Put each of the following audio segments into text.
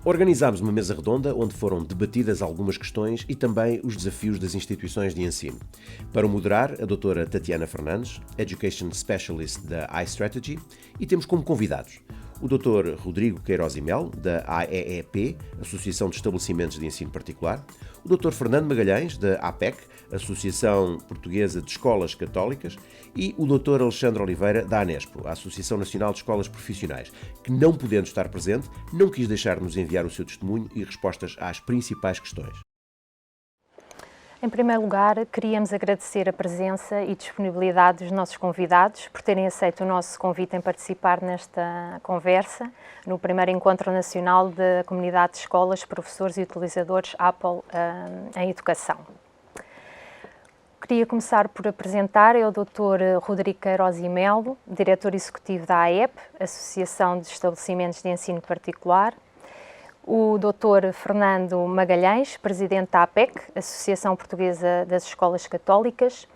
Organizámos uma mesa redonda onde foram debatidas algumas questões e também os desafios das instituições de ensino. Para o moderar, a doutora Tatiana Fernandes, Education Specialist da iStrategy, e temos como convidados o Dr. Rodrigo Queiroz e Melo, da AEEP, Associação de Estabelecimentos de Ensino Particular, o Dr. Fernando Magalhães, da APEC, Associação Portuguesa de Escolas Católicas, e o Dr. Alexandre Oliveira, da ANESPO, a Associação Nacional de Escolas Profissionais, que, não podendo estar presente, não quis deixar-nos enviar o seu testemunho e respostas às principais questões. Em primeiro lugar, queríamos agradecer a presença e disponibilidade dos nossos convidados por terem aceito o nosso convite em participar nesta conversa no primeiro Encontro Nacional da Comunidade de Escolas, Professores e Utilizadores Apple em Educação. Queria começar por apresentar o Dr. Rodrigo Queiroz e Melo, Diretor Executivo da AEP, Associação de Estabelecimentos de Ensino Particular, o Dr. Fernando Magalhães, Presidente da APEC, Associação Portuguesa das Escolas Católicas,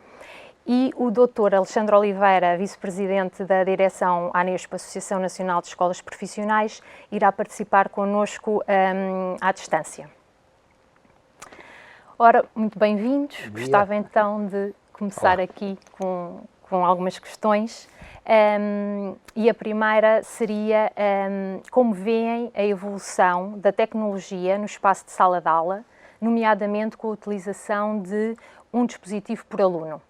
e o Dr. Alexandre Oliveira, Vice-Presidente da Direção ANESPO, Associação Nacional de Escolas Profissionais, irá participar connosco à distância. Ora, muito bem-vindos. Gostava então de começar aqui com algumas questões. E a primeira seria como veem a evolução da tecnologia no espaço de sala de aula, nomeadamente com a utilização de um dispositivo por aluno.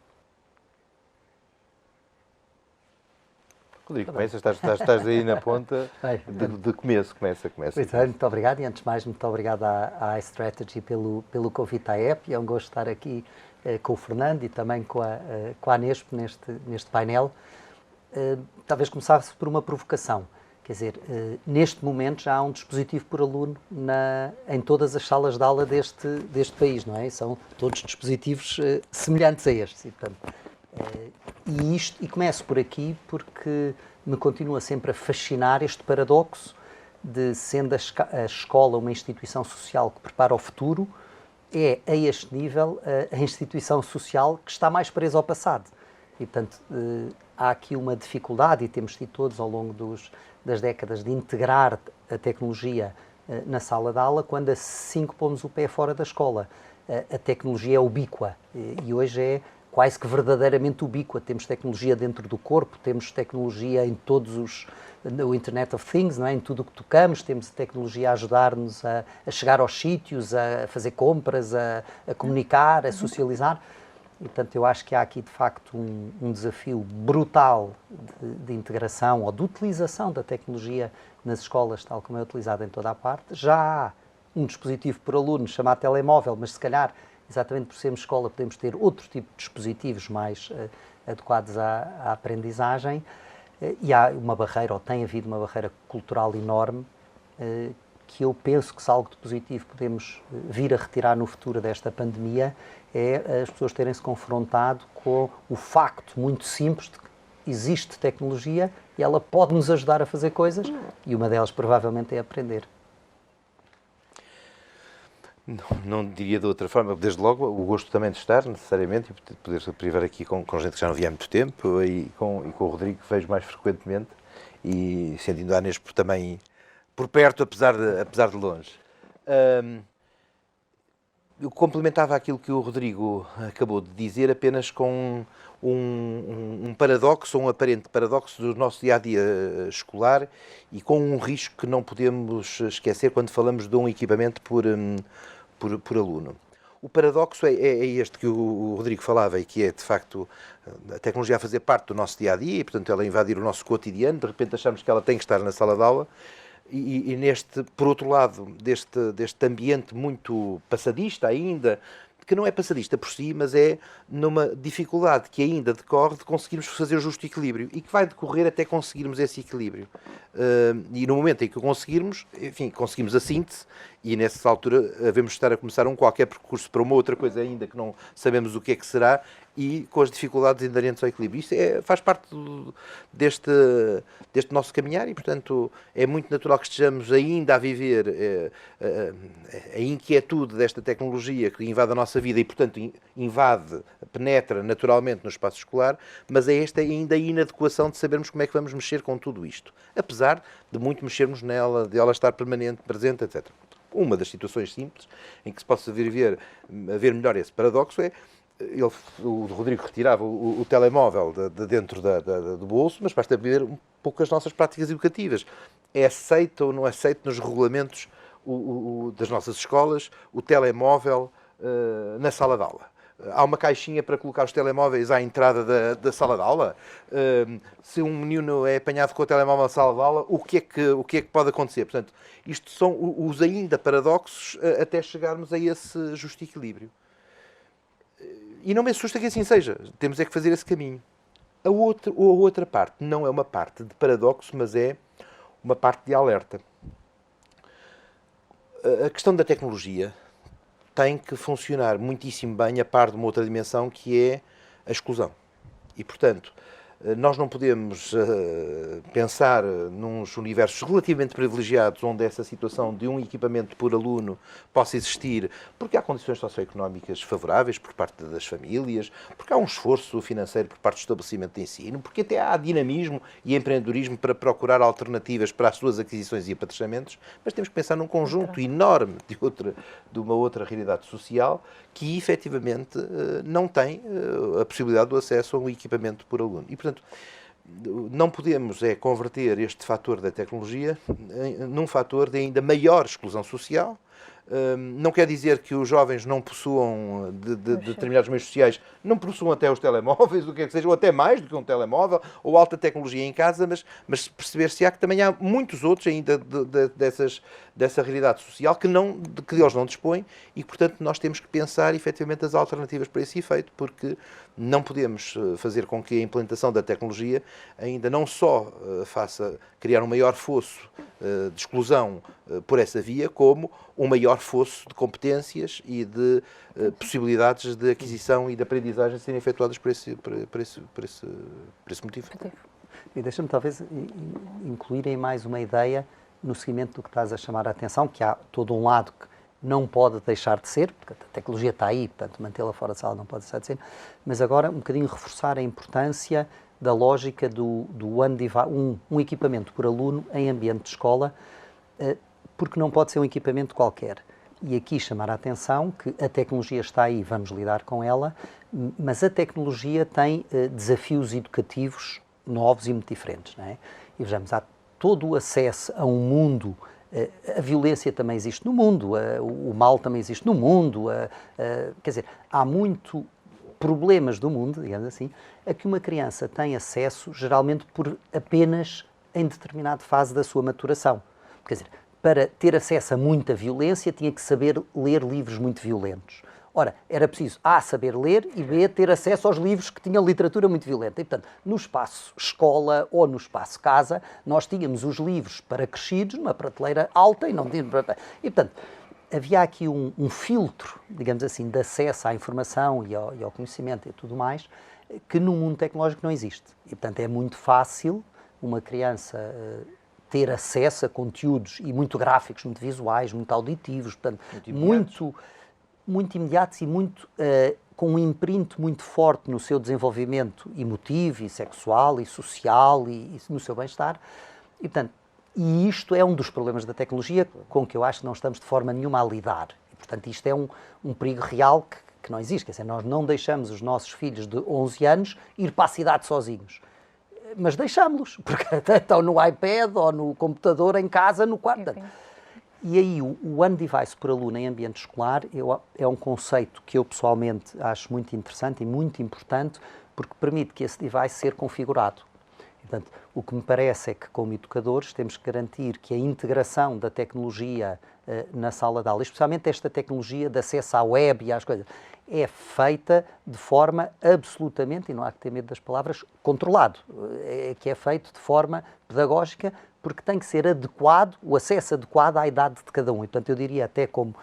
Rodrigo, estás aí na ponta de começo. Começa. Muito obrigado e antes de mais, muito obrigado à iStrategy pelo convite à app. É um gosto estar aqui com o Fernando e também com a ANESPO neste painel. Talvez começasse por uma provocação. Quer dizer, neste momento já há um dispositivo por aluno em todas as salas de aula deste país, não é? São todos dispositivos semelhantes a estes. E, portanto, e começo por aqui porque me continua sempre a fascinar este paradoxo de, sendo a escola uma instituição social que prepara o futuro, é a este nível a instituição social que está mais presa ao passado. E, portanto, há aqui uma dificuldade, e temos tido todos ao longo das décadas, de integrar a tecnologia na sala de aula, quando assim que pomos o pé fora da escola. A tecnologia é ubíqua e hoje é quase que verdadeiramente ubíqua. Temos tecnologia dentro do corpo, temos tecnologia em o Internet of Things, não é? Em tudo o que tocamos, temos tecnologia a ajudar-nos a chegar aos sítios, a fazer compras, a comunicar, a socializar. E, portanto, eu acho que há aqui, de facto, um desafio brutal de integração ou de utilização da tecnologia nas escolas, tal como é utilizada em toda a parte. Já há um dispositivo por aluno chamado telemóvel, mas se calhar, exatamente por sermos escola, podemos ter outro tipo de dispositivos mais adequados à aprendizagem. E há uma barreira, ou tem havido uma barreira cultural enorme, que eu penso que, se algo de positivo podemos vir a retirar no futuro desta pandemia, é as pessoas terem-se confrontado com o facto muito simples de que existe tecnologia e ela pode nos ajudar a fazer coisas, e uma delas provavelmente é aprender. Não diria de outra forma. Desde logo, o gosto também de estar, necessariamente, e poder privar aqui com gente que já não via há muito tempo, e com o Rodrigo, que vejo mais frequentemente, e sentindo a Anespo também por perto, apesar de longe. Eu complementava aquilo que o Rodrigo acabou de dizer apenas com um paradoxo, um aparente paradoxo do nosso dia-a-dia escolar e com um risco que não podemos esquecer quando falamos de um equipamento por aluno. O paradoxo é este que o Rodrigo falava e que é, de facto, a tecnologia a fazer parte do nosso dia-a-dia e, portanto, ela a invadir o nosso cotidiano. De repente achamos que ela tem que estar na sala de aula. E por outro lado, deste ambiente muito passadista ainda, que não é passadista por si, mas é numa dificuldade que ainda decorre de conseguirmos fazer o justo equilíbrio e que vai decorrer até conseguirmos esse equilíbrio. E no momento em que o conseguirmos, enfim, conseguimos a síntese e nessa altura devemos estar a começar qualquer percurso para uma outra coisa ainda que não sabemos o que é que será, e com as dificuldades inerentes ao equilíbrio. Isto faz parte deste nosso caminhar e, portanto, é muito natural que estejamos ainda a viver a inquietude desta tecnologia que invade a nossa vida e, portanto, penetra naturalmente no espaço escolar, mas é esta ainda a inadequação de sabermos como é que vamos mexer com tudo isto, apesar de muito mexermos nela, de ela estar permanente, presente, etc. Uma das situações simples em que se possa ver melhor esse paradoxo é o Rodrigo retirava o telemóvel de dentro do bolso, mas basta ver um pouco as nossas práticas educativas. É aceito ou não aceito nos regulamentos das nossas escolas o telemóvel na sala de aula? Há uma caixinha para colocar os telemóveis à entrada da sala de aula? Se um menino é apanhado com o telemóvel na sala de aula, o que é que pode acontecer? Portanto, isto são os ainda paradoxos até chegarmos a esse justo equilíbrio. E não me assusta que assim seja. Temos é que fazer esse caminho. A outra parte não é uma parte de paradoxo, mas é uma parte de alerta. A questão da tecnologia tem que funcionar muitíssimo bem a par de uma outra dimensão que é a exclusão. E, portanto, nós não podemos pensar nos universos relativamente privilegiados onde essa situação de um equipamento por aluno possa existir, porque há condições socioeconómicas favoráveis por parte das famílias, porque há um esforço financeiro por parte do estabelecimento de ensino, porque até há dinamismo e empreendedorismo para procurar alternativas para as suas aquisições e apatrechamentos, mas temos que pensar num conjunto enorme de uma outra realidade social que efetivamente não tem a possibilidade do acesso a um equipamento por aluno. E, portanto, não podemos converter este fator da tecnologia num fator de ainda maior exclusão social. Não quer dizer que os jovens não possuam de determinados meios sociais, não possuam até os telemóveis, o que é que seja, ou até mais do que um telemóvel, ou alta tecnologia em casa, mas perceber-se-á que também há muitos outros ainda dessa realidade social que eles não dispõem e que, portanto, nós temos que pensar efetivamente as alternativas para esse efeito, porque não podemos fazer com que a implementação da tecnologia ainda não só faça criar um maior fosso de exclusão por essa via, como um maior fosso de competências e de possibilidades de aquisição e de aprendizagem serem efetuadas por esse motivo. E deixa-me talvez incluir em mais uma ideia no seguimento do que estás a chamar a atenção, que há todo um lado que não pode deixar de ser, porque a tecnologia está aí, portanto mantê-la fora de sala não pode deixar de ser, mas agora um bocadinho reforçar a importância da lógica do um equipamento por aluno em ambiente de escola, porque não pode ser um equipamento qualquer. E aqui chamar a atenção que a tecnologia está aí, vamos lidar com ela, mas a tecnologia tem desafios educativos novos e muito diferentes, não é? E vejamos, há todo o acesso a um mundo, a violência também existe no mundo, o mal também existe no mundo, quer dizer, há muito problemas do mundo, digamos assim, a que uma criança tem acesso, geralmente por apenas em determinada fase da sua maturação. Quer dizer, para ter acesso a muita violência, tinha que saber ler livros muito violentos. Ora, era preciso A, saber ler e B, ter acesso aos livros que tinham literatura muito violenta. E, portanto, no espaço escola ou no espaço casa, nós tínhamos os livros para crescidos numa prateleira alta e não tínhamos... E, portanto, havia aqui um filtro, digamos assim, de acesso à informação e ao conhecimento e tudo mais, que no mundo tecnológico não existe. E, portanto, é muito fácil uma criança ter acesso a conteúdos e muito gráficos, muito visuais, muito auditivos, portanto, muito imediatos e muito, com um imprint muito forte no seu desenvolvimento emotivo e sexual e social e no seu bem-estar. E, portanto, isto é um dos problemas da tecnologia com que eu acho que não estamos de forma nenhuma a lidar. E, portanto, isto é um perigo real que não existe. Quer dizer, nós não deixamos os nossos filhos de 11 anos ir para a cidade sozinhos. Mas deixámos-los, porque estão no iPad ou no computador em casa, no quarto. E aí o One Device por aluno em ambiente escolar é um conceito que eu pessoalmente acho muito interessante e muito importante, porque permite que esse device ser configurado. Portanto, o que me parece é que, como educadores, temos que garantir que a integração da tecnologia na sala de aula, especialmente esta tecnologia de acesso à web e às coisas, é feita de forma absolutamente, e não há que ter medo das palavras, controlado. Que é feito de forma pedagógica, porque tem que ser adequado, o acesso adequado à idade de cada um. E, portanto, eu diria até como,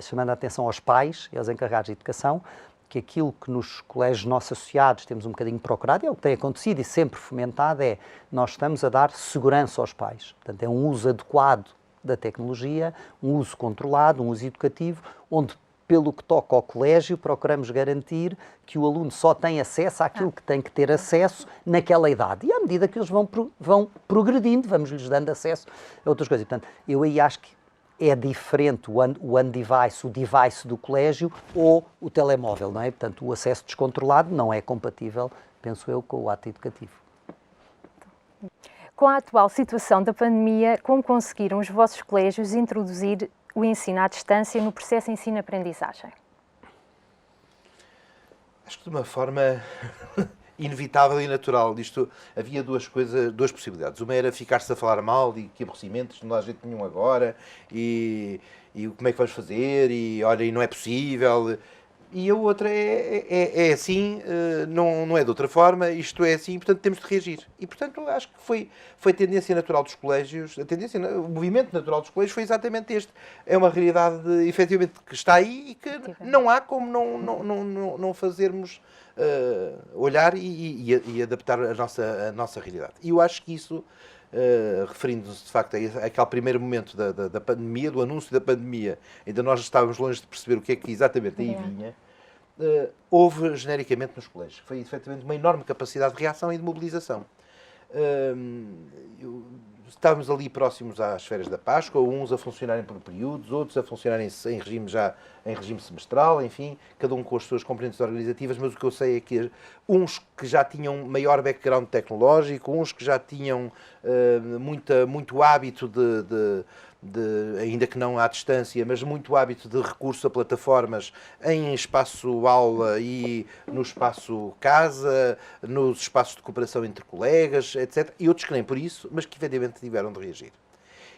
chamando a atenção aos pais e aos encarregados de educação, que aquilo que nos colégios nossos associados temos um bocadinho procurado, é o que tem acontecido e sempre fomentado, é nós estamos a dar segurança aos pais. Portanto, é um uso adequado da tecnologia, um uso controlado, um uso educativo, onde, pelo que toca ao colégio, procuramos garantir que o aluno só tem acesso àquilo que tem que ter acesso naquela idade. E à medida que eles vão progredindo, vamos-lhes dando acesso a outras coisas. Portanto, eu aí acho que é diferente o device do colégio ou o telemóvel, não é? Portanto, o acesso descontrolado não é compatível, penso eu, com o ato educativo. Com a atual situação da pandemia, como conseguiram os vossos colégios introduzir o ensino à distância no processo de ensino-aprendizagem? Acho que de uma forma inevitável e natural. Havia duas possibilidades. Uma era ficar-se a falar mal e que aborrecimentos, não há jeito nenhum agora, e como é que vamos fazer, e olha, e não é possível. E a outra é assim, não é de outra forma, isto é assim, portanto temos de reagir. E portanto acho que foi a tendência natural dos colégios, o movimento natural dos colégios foi exatamente este. É uma realidade efetivamente que está aí e que não há como não fazermos olhar e adaptar a nossa realidade. E eu acho que isso, referindo-nos de facto àquele primeiro momento da pandemia, do anúncio da pandemia, ainda nós estávamos longe de perceber o que é que exatamente aí vinha, houve genericamente nos colégios. Foi efetivamente uma enorme capacidade de reação e de mobilização. Estávamos ali próximos às férias da Páscoa, uns a funcionarem por períodos, outros a funcionarem em regime semestral, enfim, cada um com as suas competências organizativas, mas o que eu sei é que uns que já tinham maior background tecnológico, uns que já tinham muito hábito ainda que não à distância, mas muito hábito de recurso a plataformas em espaço aula e no espaço casa, nos espaços de cooperação entre colegas, etc. E outros que nem por isso, mas que efetivamente tiveram de reagir.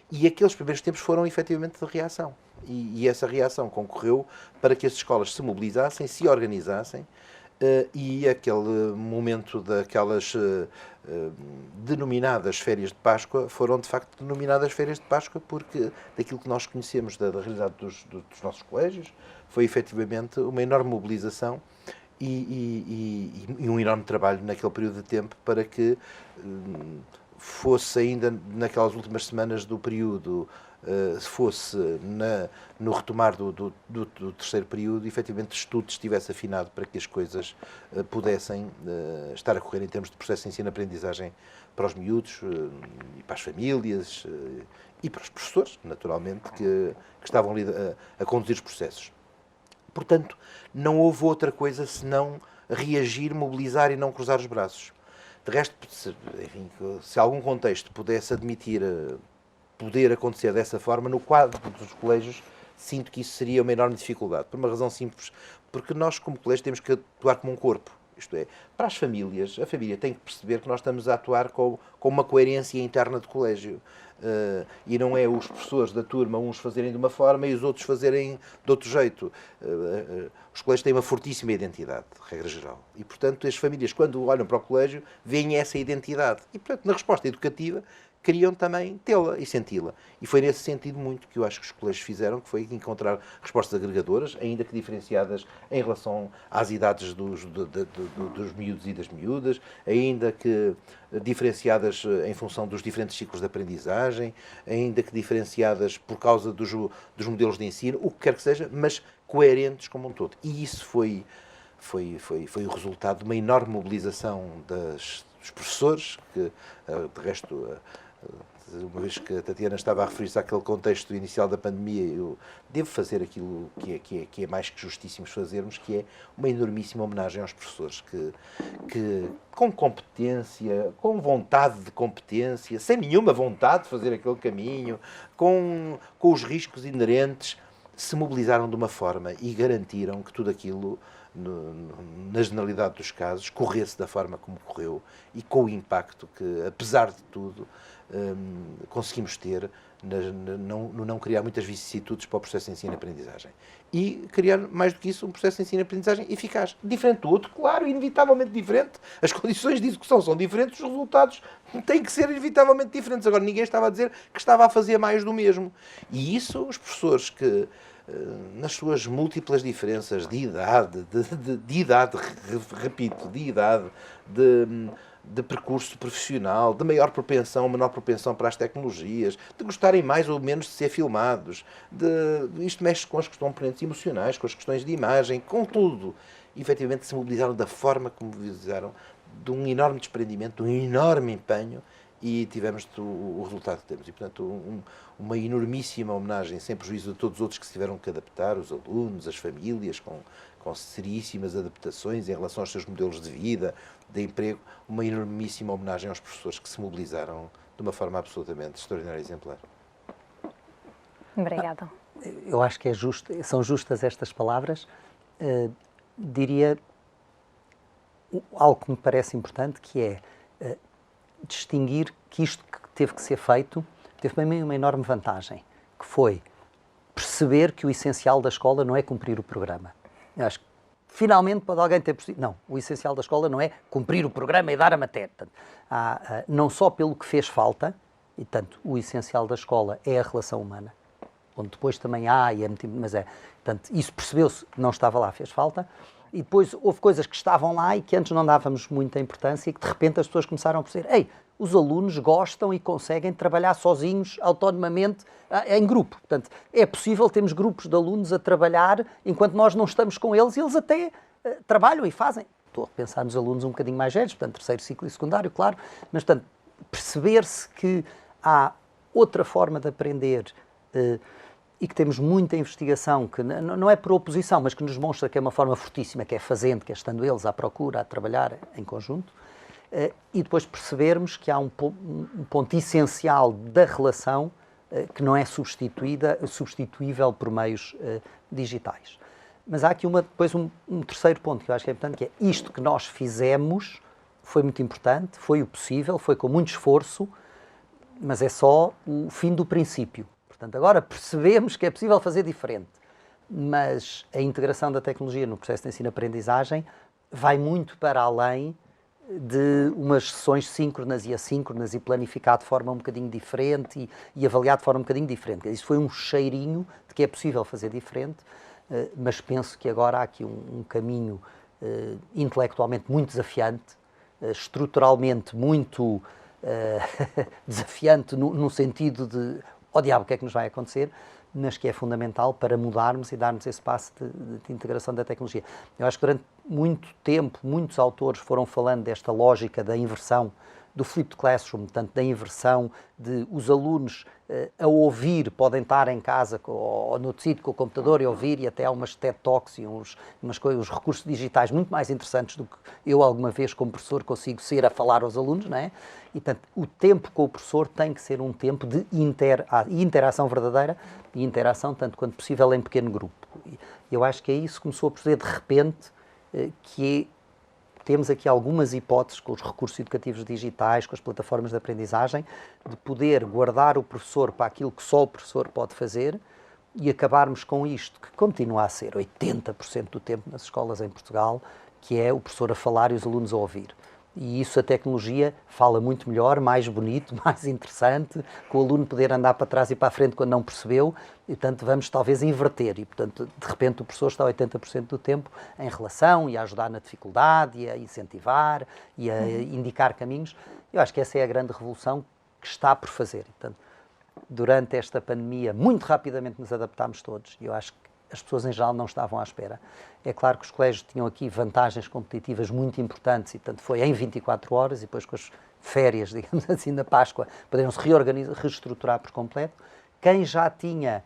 E aqueles primeiros tempos foram efetivamente de reação. E essa reação concorreu para que as escolas se mobilizassem, se organizassem, e aquele momento daquelas denominadas férias de Páscoa foram de facto denominadas férias de Páscoa porque daquilo que nós conhecemos da realidade dos nossos colégios foi efetivamente uma enorme mobilização e um enorme trabalho naquele período de tempo para que fosse ainda naquelas últimas semanas do período, se fosse no retomar do terceiro período, efetivamente tudo estivesse afinado para que as coisas pudessem estar a correr em termos de processo de ensino-aprendizagem para os miúdos e para as famílias e para os professores, naturalmente, que estavam ali a conduzir os processos. Portanto, não houve outra coisa senão reagir, mobilizar e não cruzar os braços. De resto, enfim, se algum contexto pudesse admitir poder acontecer dessa forma, no quadro dos colégios, sinto que isso seria uma enorme dificuldade. Por uma razão simples, porque nós, como colégio, temos que atuar como um corpo. Isto é, para as famílias, a família tem que perceber que nós estamos a atuar com uma coerência interna de colégio. E não é os professores da turma, uns fazerem de uma forma e os outros fazerem de outro jeito. Os colégios têm uma fortíssima identidade, regra geral. E, portanto, as famílias, quando olham para o colégio, veem essa identidade. E, portanto, na resposta educativa, queriam também tê-la e senti-la. E foi nesse sentido muito que eu acho que os colégios fizeram, que foi encontrar respostas agregadoras, ainda que diferenciadas em relação às idades dos miúdos e das miúdas, ainda que diferenciadas em função dos diferentes ciclos de aprendizagem, ainda que diferenciadas por causa dos modelos de ensino, o que quer que seja, mas coerentes como um todo. E isso foi o resultado de uma enorme mobilização dos professores, que, de resto, uma vez que a Tatiana estava a referir-se àquele contexto inicial da pandemia, eu devo fazer aquilo que é mais que justíssimo fazermos, que é uma enormíssima homenagem aos professores, que com competência, com vontade de competência, sem nenhuma vontade de fazer aquele caminho, com os riscos inerentes, se mobilizaram de uma forma e garantiram que tudo aquilo na generalidade dos casos, corresse da forma como correu e com o impacto que, apesar de tudo, conseguimos ter no não criar muitas vicissitudes para o processo de ensino-aprendizagem. E criar, mais do que isso, um processo de ensino-aprendizagem eficaz. Diferente do outro, claro, inevitavelmente diferente. As condições de execução são diferentes, os resultados têm que ser inevitavelmente diferentes. Agora, ninguém estava a dizer que estava a fazer mais do mesmo. E isso, os professores que, nas suas múltiplas diferenças de idade, repito, de idade, de percurso profissional, de maior propensão, menor propensão para as tecnologias, de gostarem mais ou menos de ser filmados, isto mexe com as componentes emocionais, com as questões de imagem, com tudo. E, efetivamente, se mobilizaram da forma como mobilizaram, de um enorme desprendimento, de um enorme empenho, e tivemos o resultado que temos. E, portanto, uma enormíssima homenagem, sem prejuízo de todos os outros que se tiveram que adaptar, os alunos, as famílias, com seríssimas adaptações em relação aos seus modelos de vida, de emprego, uma enormíssima homenagem aos professores que se mobilizaram de uma forma absolutamente extraordinária e exemplar. Obrigada. Eu acho que são justas estas palavras. Diria algo que me parece importante, que é distinguir que isto que teve que ser feito teve também uma enorme vantagem, que foi perceber que o essencial da escola não é cumprir o programa. Eu acho que finalmente pode alguém ter percebido. Não, o essencial da escola não é cumprir o programa e dar a matéria. Portanto, não só pelo que fez falta, e tanto o essencial da escola é a relação humana, onde depois também há, portanto, isso percebeu-se que não estava lá, fez falta, e depois houve coisas que estavam lá e que antes não dávamos muita importância e que de repente as pessoas começaram a perceber, ei, os alunos gostam e conseguem trabalhar sozinhos, autonomamente, em grupo. Portanto, é possível, temos grupos de alunos a trabalhar enquanto nós não estamos com eles e eles até trabalham e fazem. Estou a pensar nos alunos um bocadinho mais velhos, portanto, terceiro ciclo e secundário, claro, mas, portanto, perceber-se que há outra forma de aprender e que temos muita investigação, que não é por oposição, mas que nos mostra que é uma forma fortíssima, que é fazendo, que é estando eles à procura, a trabalhar em conjunto, e depois percebermos que há um ponto essencial da relação que não é substituível por meios digitais. Mas há aqui depois um terceiro ponto que eu acho que é importante, que é isto que nós fizemos foi muito importante, foi o possível, foi com muito esforço, mas é só o fim do princípio. Portanto, agora percebemos que é possível fazer diferente, mas a integração da tecnologia no processo de ensino-aprendizagem vai muito para além de umas sessões síncronas e assíncronas e planificar de forma um bocadinho diferente e avaliar de forma um bocadinho diferente. Isso foi um cheirinho de que é possível fazer diferente, mas penso que agora há aqui um caminho intelectualmente muito desafiante, estruturalmente muito desafiante no sentido de diabo, o que é que nos vai acontecer, mas que é fundamental para mudarmos e darmos esse passo de integração da tecnologia. Eu acho que durante muito tempo, muitos autores foram falando desta lógica da inversão, do flipped classroom, portanto, da inversão de os alunos a ouvir, podem estar em casa ou no sítio com o computador e ouvir, e até há umas TED Talks e uns recursos digitais muito mais interessantes do que eu alguma vez como professor consigo ser a falar aos alunos, não é? E, portanto, o tempo com o professor tem que ser um tempo de interação verdadeira e interação, tanto quanto possível, em pequeno grupo. Eu acho que é isso que começou a perceber de repente, que temos aqui algumas hipóteses com os recursos educativos digitais, com as plataformas de aprendizagem, de poder guardar o professor para aquilo que só o professor pode fazer e acabarmos com isto, que continua a ser 80% do tempo nas escolas em Portugal, que é o professor a falar e os alunos a ouvir. E isso a tecnologia fala muito melhor, mais bonito, mais interessante, com o aluno poder andar para trás e para a frente quando não percebeu, e portanto vamos talvez inverter, e portanto de repente o professor está 80% do tempo em relação e a ajudar na dificuldade, e a incentivar, e a indicar caminhos. Eu acho que essa é a grande revolução que está por fazer. E, portanto, durante esta pandemia, muito rapidamente nos adaptámos todos, e eu acho que as pessoas em geral não estavam à espera. É claro que os colégios tinham aqui vantagens competitivas muito importantes e, portanto, foi em 24 horas e depois com as férias, digamos assim, da Páscoa, poderiam-se reestruturar por completo. Quem já tinha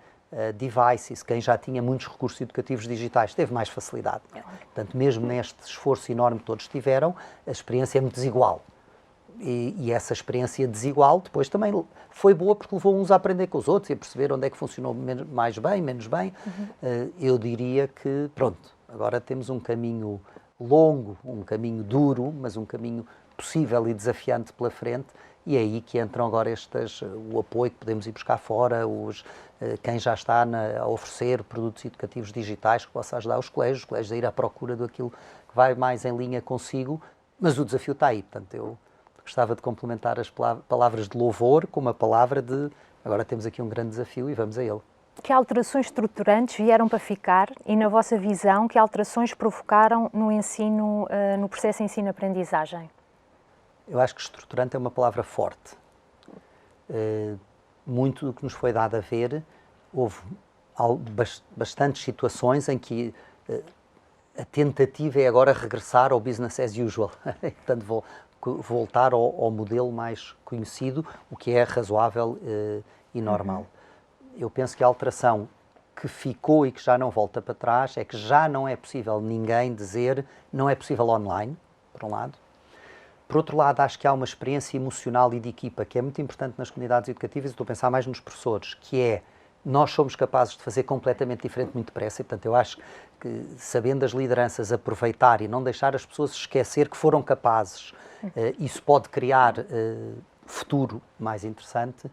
devices, quem já tinha muitos recursos educativos digitais, teve mais facilidade. Portanto, mesmo neste esforço enorme que todos tiveram, a experiência é muito desigual. E essa experiência desigual depois também foi boa porque levou uns a aprender com os outros e a perceber onde é que funcionou mais bem, menos bem. Eu diria que, pronto, Agora temos um caminho longo, um caminho duro, mas um caminho possível e desafiante pela frente, e é aí que entram agora o apoio que podemos ir buscar fora, quem já está a oferecer produtos educativos digitais que possa ajudar os colégios a ir à procura daquilo que vai mais em linha consigo, mas o desafio está aí. Portanto, eu gostava de complementar as palavras de louvor com uma palavra de agora temos aqui um grande desafio e vamos a ele. Que alterações estruturantes vieram para ficar e, na vossa visão, que alterações provocaram no ensino, no processo de ensino-aprendizagem? Eu acho que estruturante é uma palavra forte. Muito do que nos foi dado a ver, houve bastantes situações em que a tentativa é agora regressar ao business as usual. Portanto, voltar ao modelo mais conhecido, o que é razoável e normal. Eu penso que a alteração que ficou e que já não volta para trás é que já não é possível ninguém dizer não é possível online, por um lado. Por outro lado, acho que há uma experiência emocional e de equipa que é muito importante nas comunidades educativas, e estou a pensar mais nos professores, que é nós somos capazes de fazer completamente diferente muito depressa, e portanto eu acho que, sabendo as lideranças aproveitar e não deixar as pessoas esquecer que foram capazes, isso pode criar futuro mais interessante.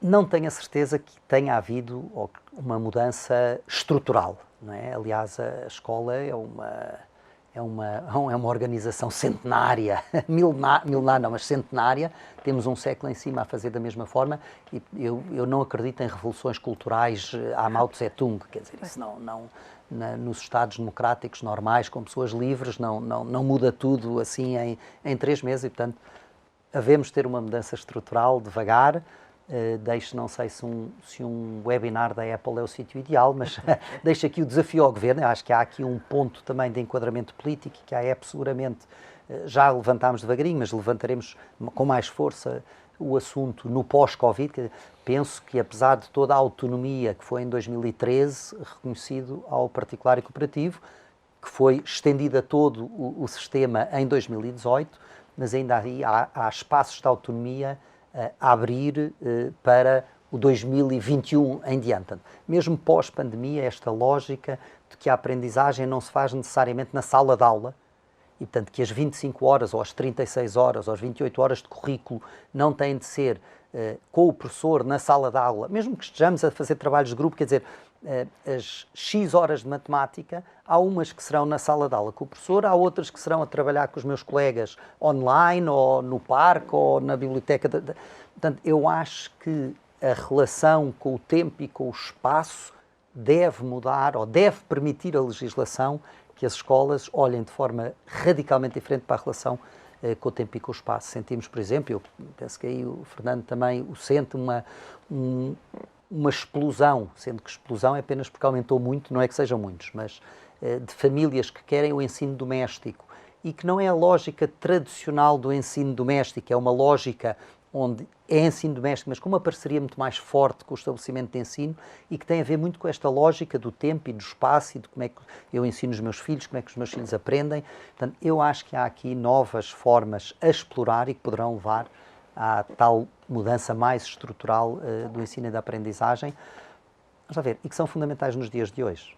Não tenho a certeza que tenha havido uma mudança estrutural, não é? Aliás, a escola é uma organização centenária, milenar não, mas centenária, temos um século em cima a fazer da mesma forma, e eu não acredito em revoluções culturais à Mao Tse-tung, quer dizer, isso nos Estados democráticos normais, com pessoas livres, não muda tudo assim em 3 meses, e portanto, havemos ter uma mudança estrutural devagar. Não sei se um webinar da Apple é o sítio ideal, mas deixo aqui o desafio ao Governo. Eu acho que há aqui um ponto também de enquadramento político que a Apple seguramente já levantámos devagarinho, mas levantaremos com mais força o assunto no pós-Covid. Penso que, apesar de toda a autonomia que foi em 2013 reconhecido ao particular e cooperativo, que foi estendida a todo o sistema em 2018, mas ainda aí há espaços de autonomia a abrir para o 2021 em diante. Mesmo pós-pandemia, esta lógica de que a aprendizagem não se faz necessariamente na sala de aula, e portanto que as 25 horas, ou as 36 horas, ou as 28 horas de currículo não têm de ser com o professor na sala de aula, mesmo que estejamos a fazer trabalhos de grupo, quer dizer, as X horas de matemática, há umas que serão na sala de aula com o professor, há outras que serão a trabalhar com os meus colegas online, ou no parque, ou na biblioteca. Portanto, eu acho que a relação com o tempo e com o espaço deve mudar, ou deve permitir a legislação que as escolas olhem de forma radicalmente diferente para a relação com o tempo e com o espaço. Sentimos, por exemplo, eu penso que aí o Fernando também o sente, uma explosão, sendo que explosão é apenas porque aumentou muito, não é que sejam muitos, mas de famílias que querem o ensino doméstico e que não é a lógica tradicional do ensino doméstico, é uma lógica onde é ensino doméstico, mas com uma parceria muito mais forte com o estabelecimento de ensino e que tem a ver muito com esta lógica do tempo e do espaço e de como é que eu ensino os meus filhos, como é que os meus filhos aprendem. Portanto, eu acho que há aqui novas formas a explorar e que poderão levar à tal mudança mais estrutural do ensino e da aprendizagem, vamos lá ver, e que são fundamentais nos dias de hoje.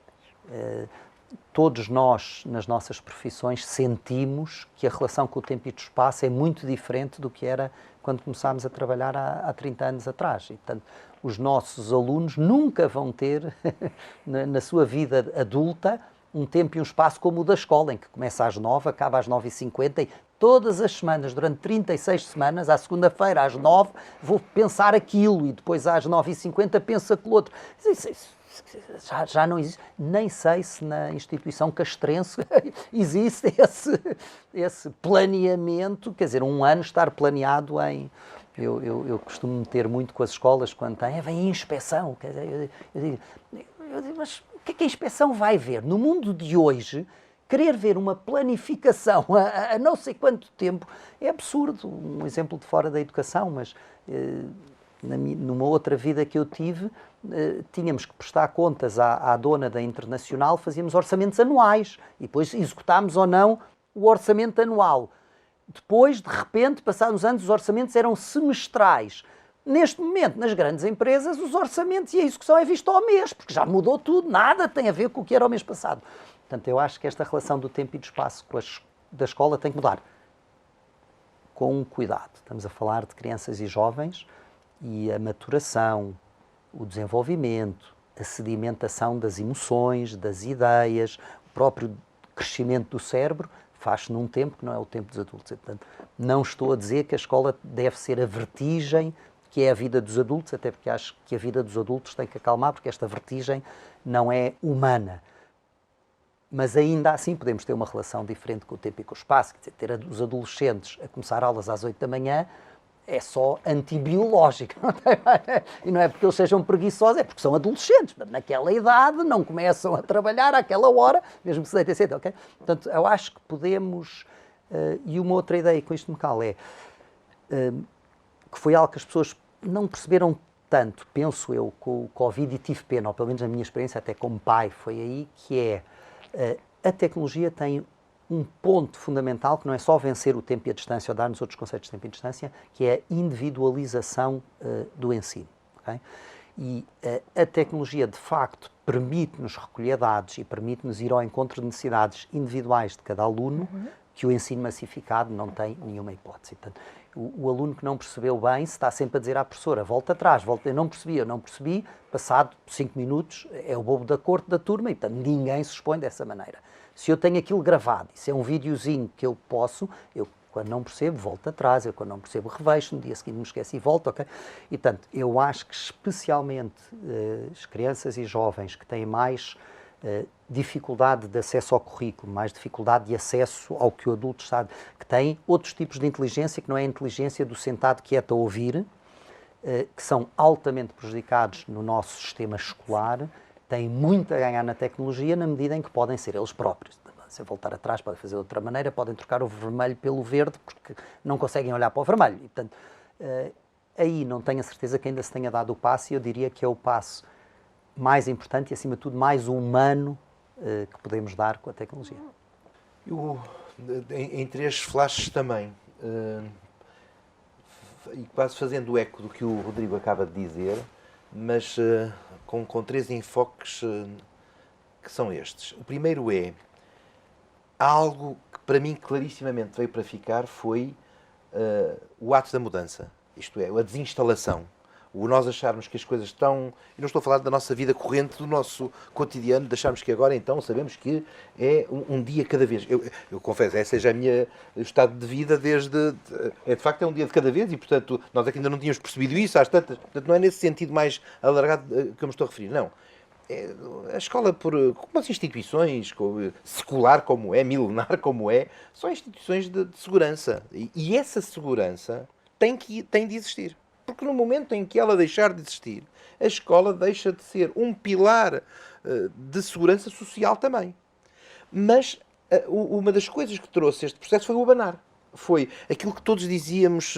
Todos nós, nas nossas profissões, sentimos que a relação com o tempo e o espaço é muito diferente do que era quando começámos a trabalhar há 30 anos atrás. E, portanto, os nossos alunos nunca vão ter, na sua vida adulta, um tempo e um espaço como o da escola, em que começa às 9, acaba às 9h50 e todas as semanas, durante 36 semanas, à segunda-feira às 9, vou pensar aquilo e depois às 9h50 penso aquilo outro. Já não existe. Nem sei se na instituição castrense existe esse planeamento, quer dizer, um ano estar planeado em... Eu costumo meter muito com as escolas quando vem a inspeção. Quer dizer, eu digo, mas o que é que a inspeção vai ver? No mundo de hoje, querer ver uma planificação a não sei quanto tempo é absurdo. Um exemplo de fora da educação, mas numa outra vida que eu tive, tínhamos que prestar contas à dona da Internacional, fazíamos orçamentos anuais e depois executámos ou não o orçamento anual. Depois, de repente, passados uns anos, os orçamentos eram semestrais. Neste momento, nas grandes empresas, os orçamentos e a execução é visto ao mês, porque já mudou tudo, nada tem a ver com o que era o mês passado. Portanto, eu acho que esta relação do tempo e do espaço da escola tem que mudar. Com cuidado. Estamos a falar de crianças e jovens e a maturação, o desenvolvimento, a sedimentação das emoções, das ideias, o próprio crescimento do cérebro faz-se num tempo que não é o tempo dos adultos. Portanto, não estou a dizer que a escola deve ser a vertigem que é a vida dos adultos, até porque acho que a vida dos adultos tem que acalmar, porque esta vertigem não é humana. Mas ainda assim podemos ter uma relação diferente com o tempo e com o espaço. Quer dizer, ter os adolescentes a começar aulas às 8 da manhã é só antibiológico. E não é porque eles sejam preguiçosos, é porque são adolescentes. Naquela idade não começam a trabalhar àquela hora, mesmo que se deitem cedo, ok? Portanto, eu acho que podemos... e uma outra ideia com isto me cala é... que foi algo que as pessoas não perceberam tanto, penso eu, com o Covid, e tive pena, ou pelo menos na minha experiência, até como pai, foi aí, que é a tecnologia tem um ponto fundamental, que não é só vencer o tempo e a distância, ou dar-nos outros conceitos de tempo e distância, que é a individualização do ensino. Okay? E a tecnologia, de facto, permite-nos recolher dados e permite-nos ir ao encontro de necessidades individuais de cada aluno, que o ensino massificado não tem nenhuma hipótese. Portanto, o aluno que não percebeu bem, se está sempre a dizer à professora, volta atrás, volta, eu não percebi, passado 5 minutos, é o bobo da corte da turma e, portanto, ninguém se expõe dessa maneira. Se eu tenho aquilo gravado, se é um videozinho que eu posso, eu, quando não percebo, volto atrás, eu, quando não percebo, revejo, no dia seguinte me esqueço e volto, ok? E, portanto, eu acho que, especialmente, as crianças e jovens que têm mais dificuldade de acesso ao currículo, mais dificuldade de acesso ao que o adulto sabe, que têm outros tipos de inteligência, que não é a inteligência do sentado quieto a ouvir, que são altamente prejudicados no nosso sistema escolar, têm muito a ganhar na tecnologia na medida em que podem ser eles próprios. Se voltar atrás, podem fazer de outra maneira, podem trocar o vermelho pelo verde, porque não conseguem olhar para o vermelho. E, portanto, aí não tenho a certeza que ainda se tenha dado o passo, e eu diria que é o passo mais importante e, acima de tudo, mais humano que podemos dar com a tecnologia. Em 3 flashes também, e quase fazendo o eco do que o Rodrigo acaba de dizer, mas com 3 enfoques que são estes. O primeiro é algo que para mim clarissimamente veio para ficar, foi o ato da mudança, isto é, a desinstalação. O nós acharmos que as coisas estão... Eu não estou a falar da nossa vida corrente, do nosso cotidiano, de acharmos que agora então sabemos que é um dia cada vez. Eu confesso, esse seja o meu estado de vida desde... de facto é um dia de cada vez e, portanto, nós aqui ainda não tínhamos percebido isso às tantas. Portanto, não é nesse sentido mais alargado que eu me estou a referir, não. A escola, como as instituições, secular como é, milenar como é, são instituições de segurança. E essa segurança tem de existir. Porque no momento em que ela deixar de existir, a escola deixa de ser um pilar de segurança social também. Mas uma das coisas que trouxe este processo foi o abanar. Foi aquilo que todos dizíamos,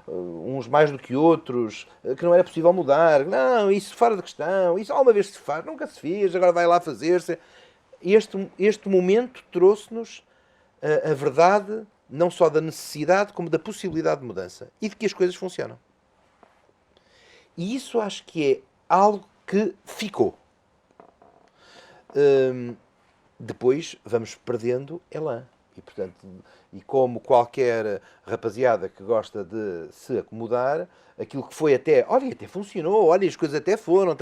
uns mais do que outros, que não era possível mudar. Não, isso fora de questão, isso alguma vez se faz, nunca se fez, agora vai lá fazer-se. Este momento trouxe-nos a verdade, não só da necessidade, como da possibilidade de mudança. E de que as coisas funcionam. E isso acho que é algo que ficou. Depois vamos perdendo elan. E, portanto, e como qualquer rapaziada que gosta de se acomodar, aquilo que foi até funcionou, olha, as coisas até foram,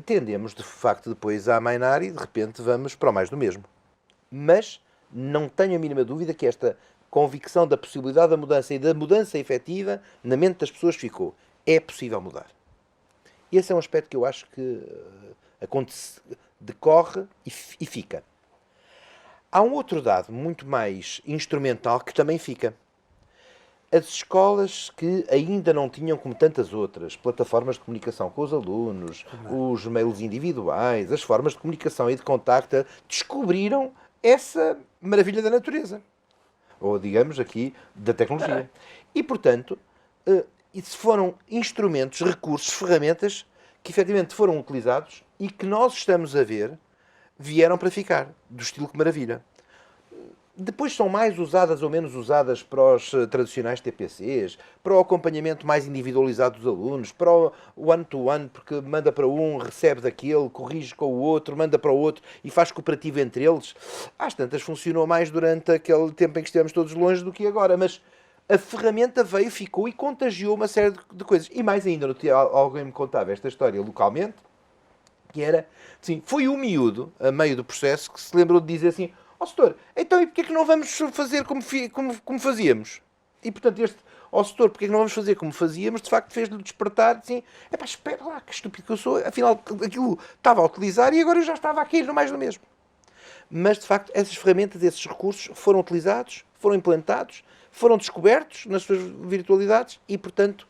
tendemos de facto depois a amainar e de repente vamos para o mais do mesmo. Mas não tenho a mínima dúvida que esta convicção da possibilidade da mudança e da mudança efetiva na mente das pessoas ficou. É possível mudar. Esse é um aspecto que eu acho que decorre e fica. Há um outro dado muito mais instrumental que também fica. As escolas que ainda não tinham, como tantas outras, plataformas de comunicação com os alunos, os mails individuais, as formas de comunicação e de contacto, descobriram essa maravilha da natureza. Ou, digamos, aqui, da tecnologia. E, portanto... Isso foram instrumentos, recursos, ferramentas que efetivamente foram utilizados e que nós estamos a ver vieram para ficar, do estilo que maravilha. Depois são mais usadas ou menos usadas para os tradicionais TPCs, para o acompanhamento mais individualizado dos alunos, para o one-to-one, porque manda para um, recebe daquele, corrige com o outro, manda para o outro e faz cooperativo entre eles. Às tantas funcionou mais durante aquele tempo em que estivemos todos longe do que agora, mas a ferramenta veio, ficou e contagiou uma série de coisas. E mais ainda, alguém me contava esta história localmente, que era, assim, foi o miúdo, a meio do processo, que se lembrou de dizer assim: ó setor, então e porquê é que não vamos fazer como fazíamos? E portanto ó setor, porquê é que não vamos fazer como fazíamos? De facto fez-lhe despertar, assim, epá, espera lá, que estúpido que eu sou, afinal aquilo estava a utilizar e agora eu já estava a cair no mais do mesmo. Mas de facto essas ferramentas, esses recursos foram utilizados, foram implantados, foram descobertos nas suas virtualidades e portanto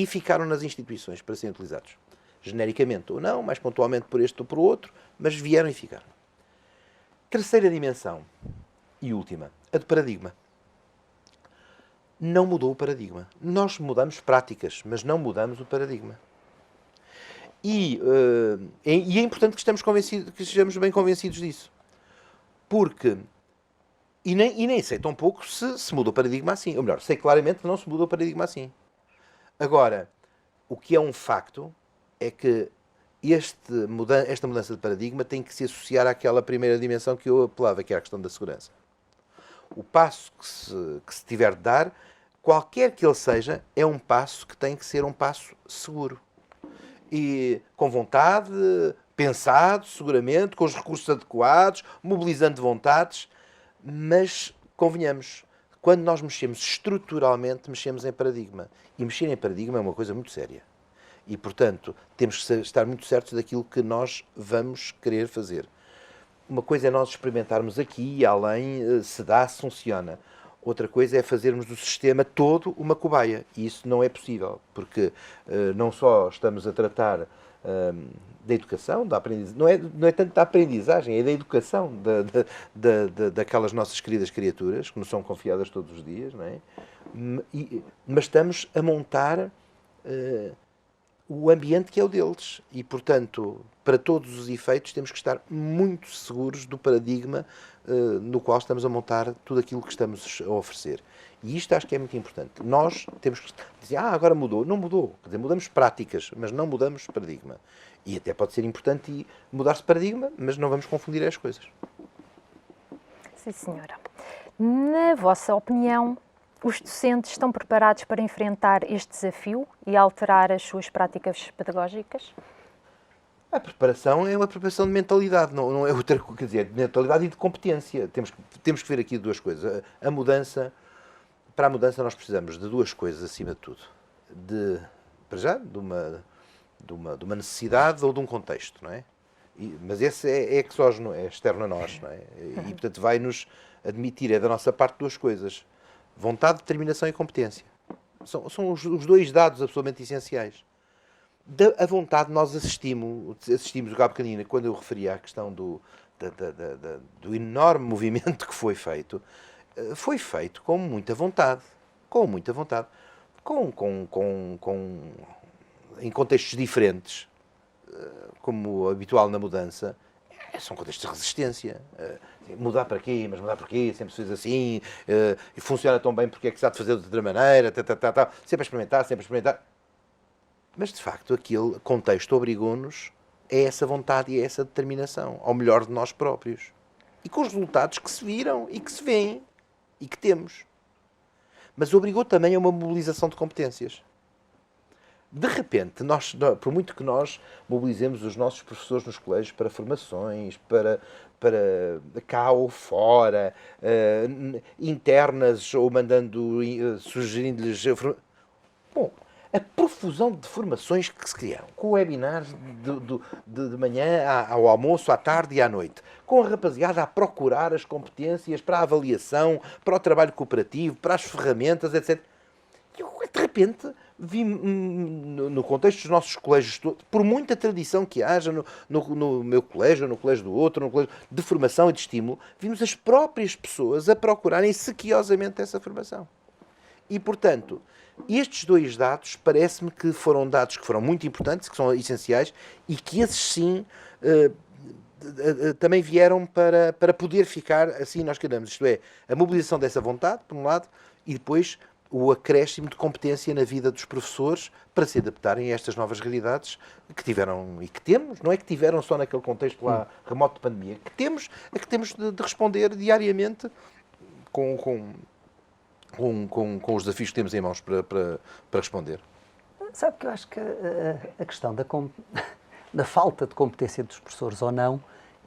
ficaram nas instituições para serem utilizados. Genericamente ou não, mais pontualmente por este ou por outro, mas vieram e ficaram. Terceira dimensão e última, a de paradigma. Não mudou o paradigma. Nós mudamos práticas, mas não mudamos o paradigma. E é importante que estejamos bem convencidos disso. Porque, e nem sei tão pouco se muda o paradigma assim. Ou melhor, sei claramente que não se muda o paradigma assim. Agora, o que é um facto é que esta mudança de paradigma tem que se associar àquela primeira dimensão que eu apelava, que é a questão da segurança. O passo que se tiver de dar, qualquer que ele seja, é um passo que tem que ser um passo seguro. E com vontade, pensado, seguramente, com os recursos adequados, mobilizando vontades, mas convenhamos, quando nós mexemos estruturalmente, mexemos em paradigma. E mexer em paradigma é uma coisa muito séria. E, portanto, temos que estar muito certos daquilo que nós vamos querer fazer. Uma coisa é nós experimentarmos aqui e além, se dá, se funciona. Outra coisa é fazermos do sistema todo uma cobaia. E isso não é possível, porque não só estamos a tratar da educação, da aprendizagem, não é tanto da aprendizagem, é da educação daquelas nossas queridas criaturas, que nos são confiadas todos os dias, não é? Mas estamos a montar o ambiente que é o deles. E, portanto, para todos os efeitos, temos que estar muito seguros do paradigma no qual estamos a montar tudo aquilo que estamos a oferecer. E isto acho que é muito importante. Nós temos que dizer, agora mudou. Não mudou. Quer dizer, mudamos práticas, mas não mudamos paradigma. E até pode ser importante mudar-se paradigma, mas não vamos confundir as coisas. Sim, senhora. Na vossa opinião, os docentes estão preparados para enfrentar este desafio e alterar as suas práticas pedagógicas? A preparação é uma preparação de mentalidade, não é outra coisa, quer dizer, de mentalidade e de competência. Temos que ver aqui duas coisas. Para a mudança nós precisamos de duas coisas acima de tudo. Para já, de uma necessidade ou de um contexto, não é? Mas esse é exógeno, é externo a nós, não é? E portanto vai-nos admitir, é da nossa parte, duas coisas. Vontade, determinação e competência. São os dois dados absolutamente essenciais. A vontade nós assistimos há bocadinho, quando eu referia à questão do enorme movimento que foi feito com muita vontade. Em contextos diferentes, como habitual na mudança, são contextos de resistência. Mudar para quê? Mas mudar para quê? Sempre se fez assim, e funciona tão bem, porque é que se há de fazer de outra maneira, sempre a experimentar. Mas, de facto, aquele contexto obrigou-nos a essa vontade e a essa determinação, ao melhor de nós próprios. E com os resultados que se viram e que se vêem e que temos. Mas obrigou também a uma mobilização de competências. De repente, por muito que nós mobilizemos os nossos professores nos colégios para formações, para cá ou fora, internas ou sugerindo-lhes... Bom, a profusão de formações que se criaram, com webinars de manhã ao almoço, à tarde e à noite, com a rapaziada a procurar as competências para a avaliação, para o trabalho cooperativo, para as ferramentas, etc. E eu, de repente, vi no contexto dos nossos colégios, por muita tradição que haja no meu colégio, no colégio do outro, no colégio de formação e de estímulo, vimos as próprias pessoas a procurarem sequiosamente essa formação. E, portanto, estes dois dados, parece-me que foram dados que foram muito importantes, que são essenciais, e que esses sim também vieram para poder ficar assim nós queremos, isto é, a mobilização dessa vontade, por um lado, e depois o acréscimo de competência na vida dos professores para se adaptarem a estas novas realidades que tiveram e que temos, não é que tiveram só naquele contexto lá remoto de pandemia, que temos de responder diariamente com os desafios que temos em mãos para responder. Sabe que eu acho que a questão da falta de competência dos professores ou não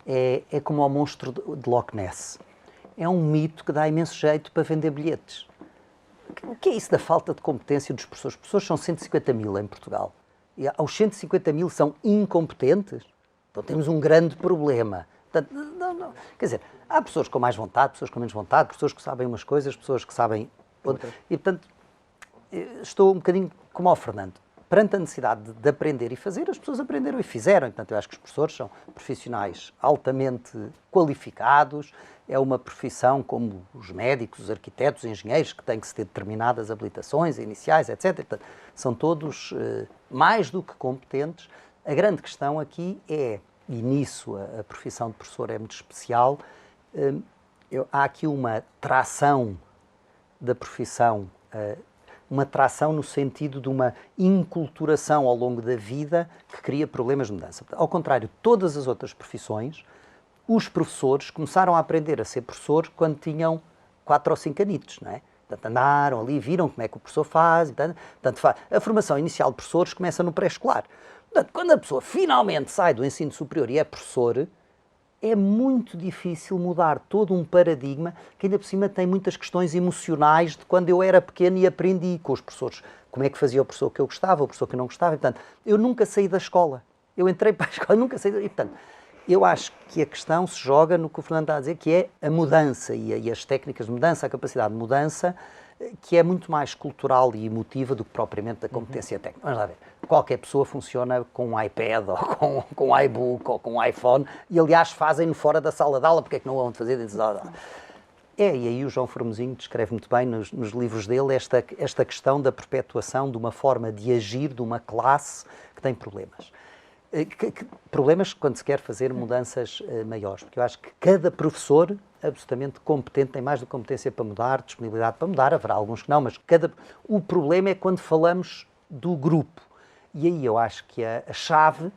é como o monstro de Loch Ness. É um mito que dá imenso jeito para vender bilhetes. O que é isso da falta de competência dos professores? Os professores são 150 mil em Portugal. E aos 150 mil são incompetentes? Então temos um grande problema. Portanto, não. Quer dizer, há pessoas com mais vontade, pessoas com menos vontade, pessoas que sabem umas coisas, pessoas que sabem outras. E, portanto, estou um bocadinho como ao Fernando. Perante a necessidade de aprender e fazer, as pessoas aprenderam e fizeram. Portanto, eu acho que os professores são profissionais altamente qualificados. É uma profissão como os médicos, os arquitetos, os engenheiros, que têm que se ter determinadas habilitações iniciais, etc. Portanto, são todos mais do que competentes. A grande questão aqui é, e nisso a profissão de professor é muito especial, há aqui uma tração da profissão, uma tração no sentido de uma inculturação ao longo da vida que cria problemas de mudança. Ao contrário de todas as outras profissões, os professores começaram a aprender a ser professores quando tinham 4 ou 5 anitos, não é? Portanto, andaram ali, viram como é que o professor faz. A formação inicial de professores começa no pré-escolar. Portanto, quando a pessoa finalmente sai do ensino superior e é professor, é muito difícil mudar todo um paradigma que ainda por cima tem muitas questões emocionais de quando eu era pequeno e aprendi com os professores. Como é que fazia o professor que eu gostava, o professor que eu não gostava. E, portanto, eu nunca saí da escola. Eu entrei para a escola, nunca saí da... E, portanto, eu acho que a questão se joga no que o Fernando está a dizer, que é a mudança e as técnicas de mudança, a capacidade de mudança, que é muito mais cultural e emotiva do que propriamente da competência técnica. Vamos lá ver. Qualquer pessoa funciona com um iPad, ou com um iBook, ou com um iPhone, e aliás fazem-no fora da sala de aula, porque é que não vão fazer dentro da sala de aula? E aí o João Formosinho descreve muito bem nos livros dele esta questão da perpetuação de uma forma de agir de uma classe que tem problemas. Problemas quando se quer fazer mudanças maiores, porque eu acho que cada professor absolutamente competente tem mais de competência para mudar, disponibilidade para mudar, haverá alguns que não, mas o problema é quando falamos do grupo. E aí eu acho que a chave,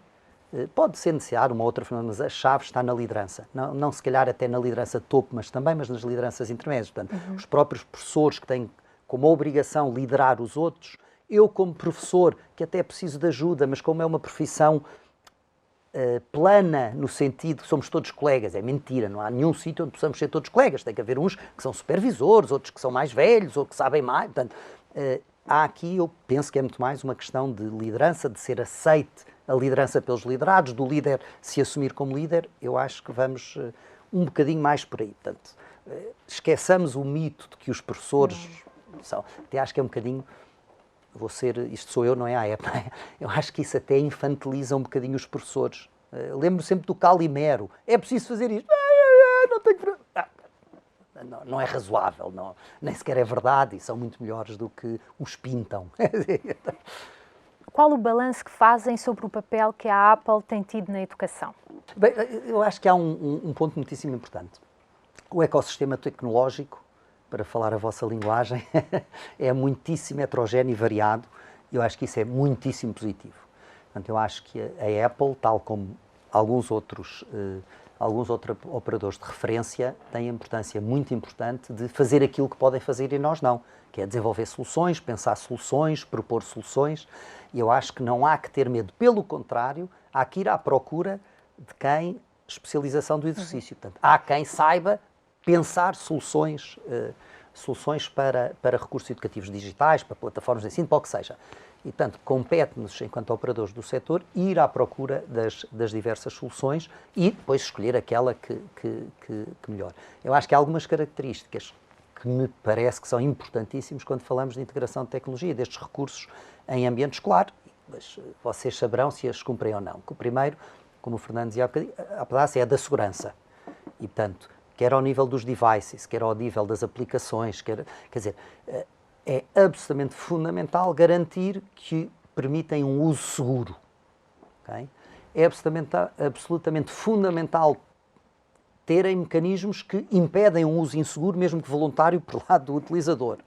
pode ser necessário uma outra forma, mas a chave está na liderança. Não se calhar até na liderança topo, mas nas lideranças intermédias. Portanto, os próprios professores que têm como obrigação liderar os outros. Eu, como professor, que até preciso de ajuda, mas como é uma profissão plana, no sentido que somos todos colegas, é mentira, não há nenhum sítio onde possamos ser todos colegas. Tem que haver uns que são supervisores, outros que são mais velhos, ou que sabem mais. Portanto, há aqui, eu penso que é muito mais uma questão de liderança, de ser aceite a liderança pelos liderados, do líder se assumir como líder. Eu acho que vamos um bocadinho mais por aí. Portanto, esqueçamos o mito de que os professores são... Até acho que é um bocadinho... isto sou eu, não é a AEP, não é? Eu acho que isso até infantiliza um bocadinho os professores. Lembro sempre do Calimero. É preciso fazer isto. Não tenho... Não é razoável, nem sequer é verdade, e são muito melhores do que os pintam. Qual o balanço que fazem sobre o papel que a Apple tem tido na educação? Bem, eu acho que há um ponto muitíssimo importante. O ecossistema tecnológico, para falar a vossa linguagem, é muitíssimo heterogéneo e variado. Eu acho que isso é muitíssimo positivo. Portanto, eu acho que a Apple, tal como alguns outros operadores de referência, têm a importância muito importante de fazer aquilo que podem fazer e nós não, que é desenvolver soluções, pensar soluções, propor soluções. E eu acho que não há que ter medo. Pelo contrário, há que ir à procura de quem especialização do exercício. Portanto, há quem saiba pensar soluções para recursos educativos digitais, para plataformas de ensino, para o que seja. E, portanto, compete-nos, enquanto operadores do setor, ir à procura das diversas soluções e depois escolher aquela que melhor. Eu acho que há algumas características que me parece que são importantíssimas quando falamos de integração de tecnologia, destes recursos em ambiente escolar. Mas vocês saberão se as cumprem ou não. Que o primeiro, como o Fernando dizia há pedaço, é a da segurança. E, portanto, quer ao nível dos devices, quer ao nível das aplicações, quer dizer, é absolutamente fundamental garantir que permitem um uso seguro. Okay? é absolutamente fundamental terem mecanismos que impedem um uso inseguro, mesmo que voluntário, por lado do utilizador.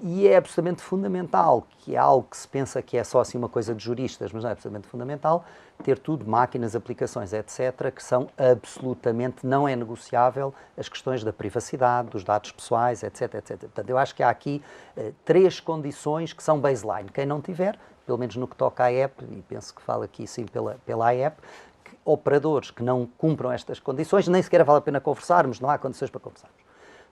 E é absolutamente fundamental, que é algo que se pensa que é só assim uma coisa de juristas, mas não é absolutamente fundamental, ter tudo, máquinas, aplicações, etc., que são absolutamente, não é negociável as questões da privacidade, dos dados pessoais, etc., etc. Portanto, eu acho que há aqui 3 condições que são baseline. Quem não tiver, pelo menos no que toca à app, e penso que falo aqui sim pela app, operadores que não cumpram estas condições, nem sequer vale a pena conversarmos, não há condições para conversarmos.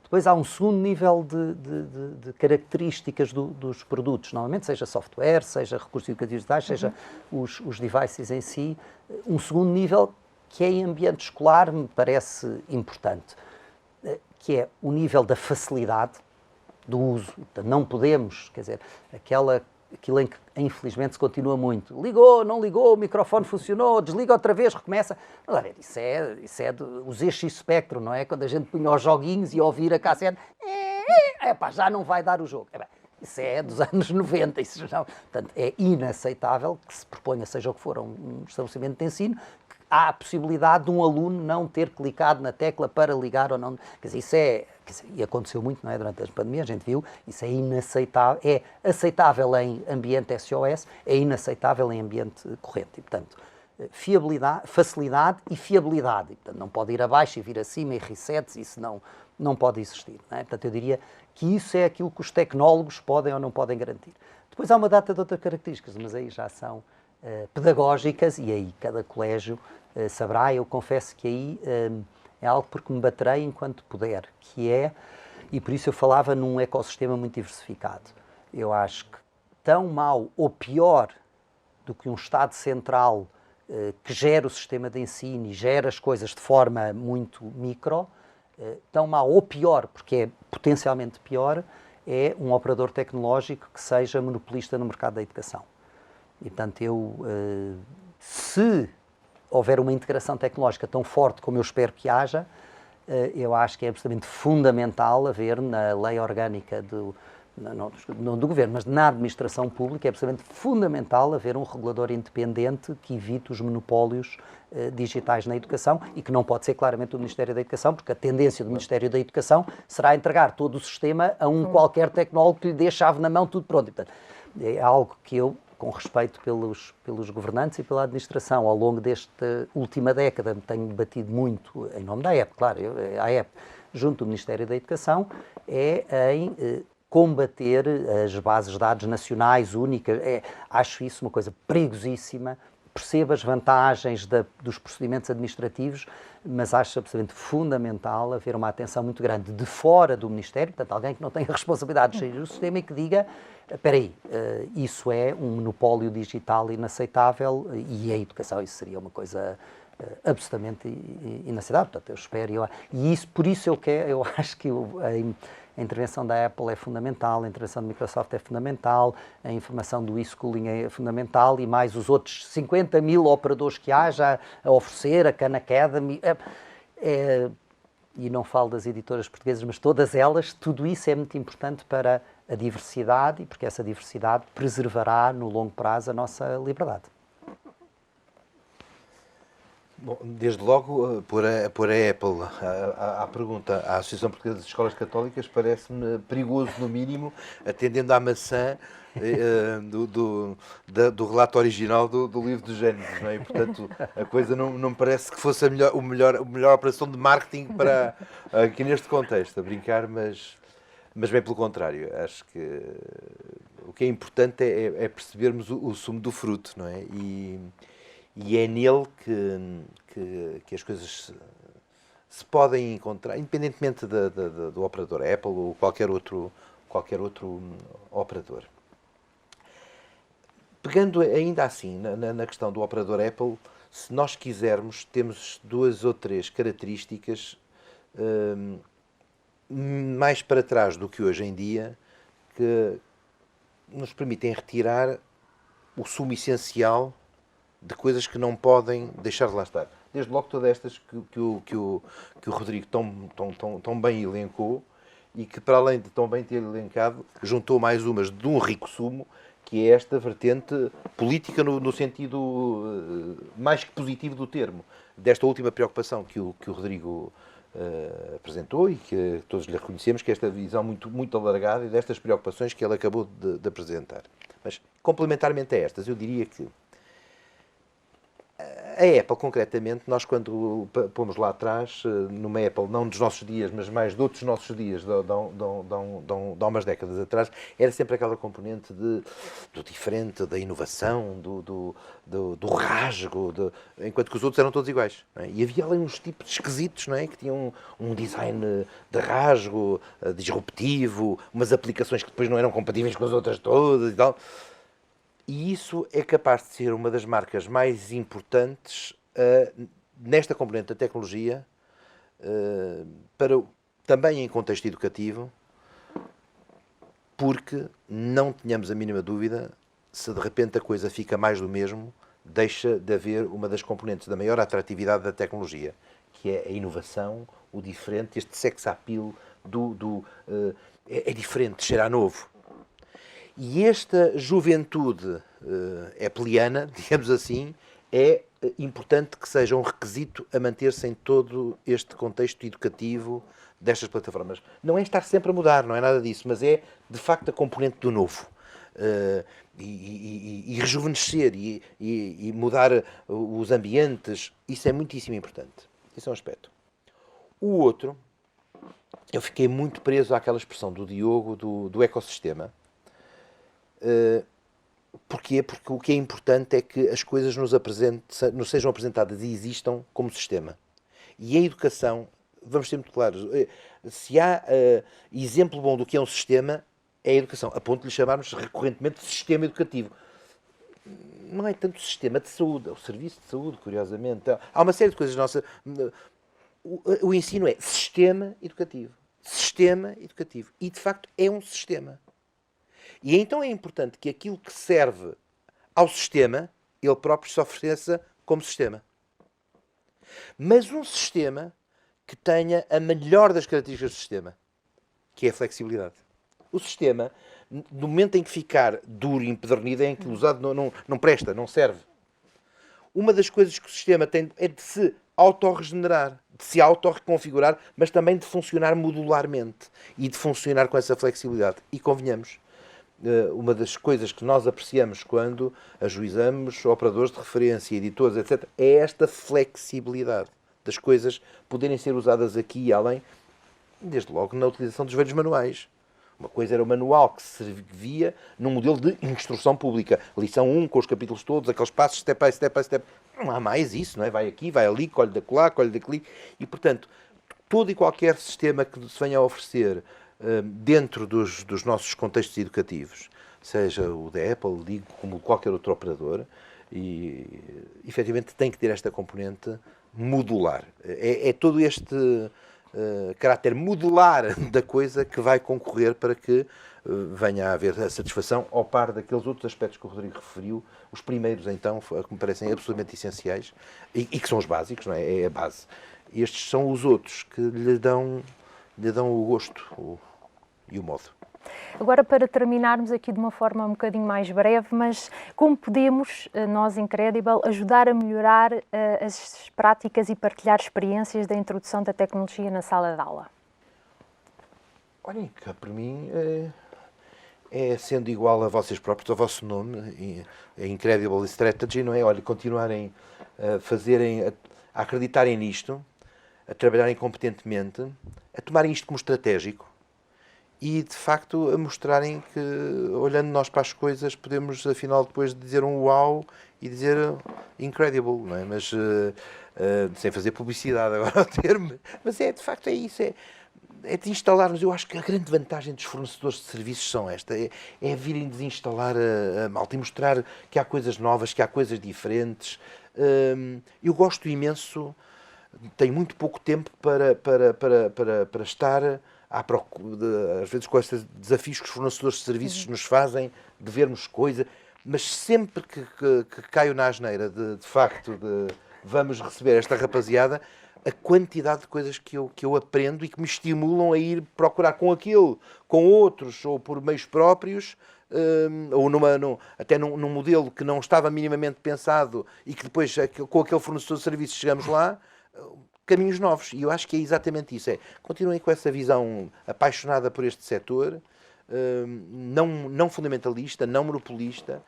Depois há um segundo nível de características dos produtos, normalmente seja software, seja recursos educativos digitais, seja os devices em si. Um segundo nível que é em ambiente escolar me parece importante, que é o nível da facilidade do uso. Portanto, não podemos, quer dizer, aquilo em que infelizmente se continua muito. Ligou, não ligou, o microfone funcionou, desliga outra vez, recomeça. Mas, a ver, isso é o ZX Spectrum, não é? Quando a gente punha os joguinhos e ouvir a cassete, já não vai dar o jogo. Isso é dos anos 90, isso não. Portanto, é inaceitável que se proponha, seja o que for, um estabelecimento de ensino, que há a possibilidade de um aluno não ter clicado na tecla para ligar ou não. Quer dizer, e aconteceu muito, não é? Durante a pandemia, a gente viu, isso é inaceitável, é aceitável em ambiente SOS, é inaceitável em ambiente corrente. E, portanto, fiabilidade, facilidade e fiabilidade. E, portanto, não pode ir abaixo e vir acima e resets, isso não pode existir. Não é? Portanto, eu diria que isso é aquilo que os tecnólogos podem ou não podem garantir. Depois há uma data de outras características, mas aí já são pedagógicas e aí cada colégio saberá. Eu confesso que aí é algo porque me baterei enquanto puder, que é, e por isso eu falava num ecossistema muito diversificado. Eu acho que tão mau ou pior do que um Estado central que gera o sistema de ensino e gera as coisas de forma muito micro, tão mau ou pior, porque é potencialmente pior, é um operador tecnológico que seja monopolista no mercado da educação. E, portanto, se houver uma integração tecnológica tão forte como eu espero que haja, eu acho que é absolutamente fundamental haver na lei orgânica não do Governo, mas na administração pública, é absolutamente fundamental haver um regulador independente que evite os monopólios digitais na educação e que não pode ser claramente o Ministério da Educação, porque a tendência do Ministério da Educação será entregar todo o sistema a um qualquer tecnólogo que lhe dê a chave na mão, tudo pronto. E, portanto, é algo que eu, com respeito pelos governantes e pela administração, ao longo desta última década, tenho debatido muito, em nome da AEP, claro, a AEP, junto do Ministério da Educação, é em combater as bases de dados nacionais únicas. Acho isso uma coisa perigosíssima. Percebo as vantagens dos procedimentos administrativos, mas acho absolutamente fundamental haver uma atenção muito grande de fora do Ministério, portanto, alguém que não tenha responsabilidade de gerir o sistema e que diga, espera aí, isso é um monopólio digital inaceitável e a educação, isso seria uma coisa absolutamente inaceitável. Portanto, eu espero, por isso eu acho que a intervenção da Apple é fundamental, a intervenção da Microsoft é fundamental, a informação do e-schooling é fundamental e mais os outros 50 mil operadores que haja a oferecer, a Khan Academy, e não falo das editoras portuguesas, mas todas elas, tudo isso é muito importante para a diversidade e porque essa diversidade preservará no longo prazo a nossa liberdade. Bom, desde logo, por a Apple à pergunta à Associação Portuguesa de Escolas Católicas parece-me perigoso, no mínimo, atendendo à maçã do relato original do livro de Gênesis, não é? E, portanto, a coisa não me parece que fosse a melhor operação de marketing para aqui neste contexto, a brincar, mas bem pelo contrário. Acho que o que é importante é percebermos o sumo do fruto, não é? E é nele que as coisas se podem encontrar, independentemente do operador Apple ou qualquer outro operador. Pegando ainda assim na questão do operador Apple, se nós quisermos, temos 2 ou 3 características mais para trás do que hoje em dia, que nos permitem retirar o sumo essencial de coisas que não podem deixar de lá estar. Desde logo todas estas que o Rodrigo tão bem elencou e que, para além de tão bem ter elencado, juntou mais umas de um rico sumo, que é esta vertente política no sentido mais que positivo do termo, desta última preocupação que o Rodrigo apresentou e que todos lhe reconhecemos, que é esta visão muito alargada e destas preocupações que ele acabou de apresentar. Mas, complementarmente a estas, eu diria que a Apple, concretamente, nós quando pomos lá atrás, numa Apple, não dos nossos dias, mas mais de outros nossos dias, de há umas décadas atrás, era sempre aquela componente do diferente, da inovação, do rasgo, enquanto que os outros eram todos iguais. Não é? E havia ali uns tipos esquisitos, não é? Que tinham um design de rasgo, disruptivo, umas aplicações que depois não eram compatíveis com as outras todas e tal. E isso é capaz de ser uma das marcas mais importantes nesta componente da tecnologia, também em contexto educativo, porque não tenhamos a mínima dúvida, se de repente a coisa fica mais do mesmo, deixa de haver uma das componentes da maior atratividade da tecnologia, que é a inovação, o diferente, este sex appeal é diferente, cheira a novo. E esta juventude appleiana, digamos assim, é importante que seja um requisito a manter-se em todo este contexto educativo destas plataformas. Não é estar sempre a mudar, não é nada disso, mas é, de facto, a componente do novo. E rejuvenescer e mudar os ambientes, isso é muitíssimo importante. Isso é um aspecto. O outro, eu fiquei muito preso àquela expressão do Diogo do ecossistema. Porquê? Porque o que é importante é que as coisas nos sejam apresentadas e existam como sistema. E a educação, vamos ser muito claros, se há exemplo bom do que é um sistema, é a educação, a ponto de lhe chamarmos recorrentemente de sistema educativo. Não é tanto o sistema de saúde, é o serviço de saúde, curiosamente. Há uma série de coisas nossas. O ensino é sistema educativo. Sistema educativo. E, de facto, é um sistema. E então é importante que aquilo que serve ao sistema, ele próprio se ofereça como sistema. Mas um sistema que tenha a melhor das características do sistema, que é a flexibilidade. O sistema, no momento em que ficar duro e empedernido, é em que usado não presta, não serve. Uma das coisas que o sistema tem é de se autorregenerar, de se autorreconfigurar, mas também de funcionar modularmente e de funcionar com essa flexibilidade. E convenhamos, uma das coisas que nós apreciamos quando ajuizamos operadores de referência, editores, etc., é esta flexibilidade das coisas poderem ser usadas aqui e além, desde logo na utilização dos velhos manuais. Uma coisa era o manual que servia num modelo de instrução pública. Lição 1, com os capítulos todos, aqueles passos, step by step by step. Não há mais isso, não é? Vai aqui, vai ali, colhe daquela, colhe daqui. E, portanto, todo e qualquer sistema que se venha a oferecer dentro dos nossos contextos educativos, seja o da Apple, digo, como qualquer outro operador, e efetivamente tem que ter esta componente modular. É todo este caráter modular da coisa que vai concorrer para que venha a haver a satisfação ao par daqueles outros aspectos que o Rodrigo referiu, os primeiros então, que me parecem absolutamente essenciais e que são os básicos, não é? É a base. Estes são os outros que lhe dão o gosto e o modo. Agora, para terminarmos aqui de uma forma um bocadinho mais breve, mas como podemos, nós, Incredible, ajudar a melhorar as práticas e partilhar experiências da introdução da tecnologia na sala de aula? Olhem, cá para mim é sendo igual a vocês próprios, ao vosso nome, a Incredible Strategy, não é? Olha, continuarem a acreditarem nisto, a trabalharem competentemente, a tomarem isto como estratégico e, de facto, a mostrarem que, olhando nós para as coisas, podemos, afinal, depois de dizer um uau e dizer incredible, não é? Mas, sem fazer publicidade agora ao termo, mas de facto, é isso, é de instalarmos. Eu acho que a grande vantagem dos fornecedores de serviços são esta, é virem desinstalar a malta e mostrar que há coisas novas, que há coisas diferentes. Eu gosto imenso, tenho muito pouco tempo para estar à procura, às vezes com estes desafios que os fornecedores de serviços nos fazem, de vermos coisa, mas sempre que caio na asneira de facto, vamos receber esta rapaziada, a quantidade de coisas que eu aprendo e que me estimulam a ir procurar com aquele, com outros ou por meios próprios, ou até num modelo que não estava minimamente pensado e que depois, com aquele fornecedor de serviços, chegamos lá, caminhos novos. E eu acho que é exatamente isso. Continuem com essa visão apaixonada por este setor, não fundamentalista, não monopolista,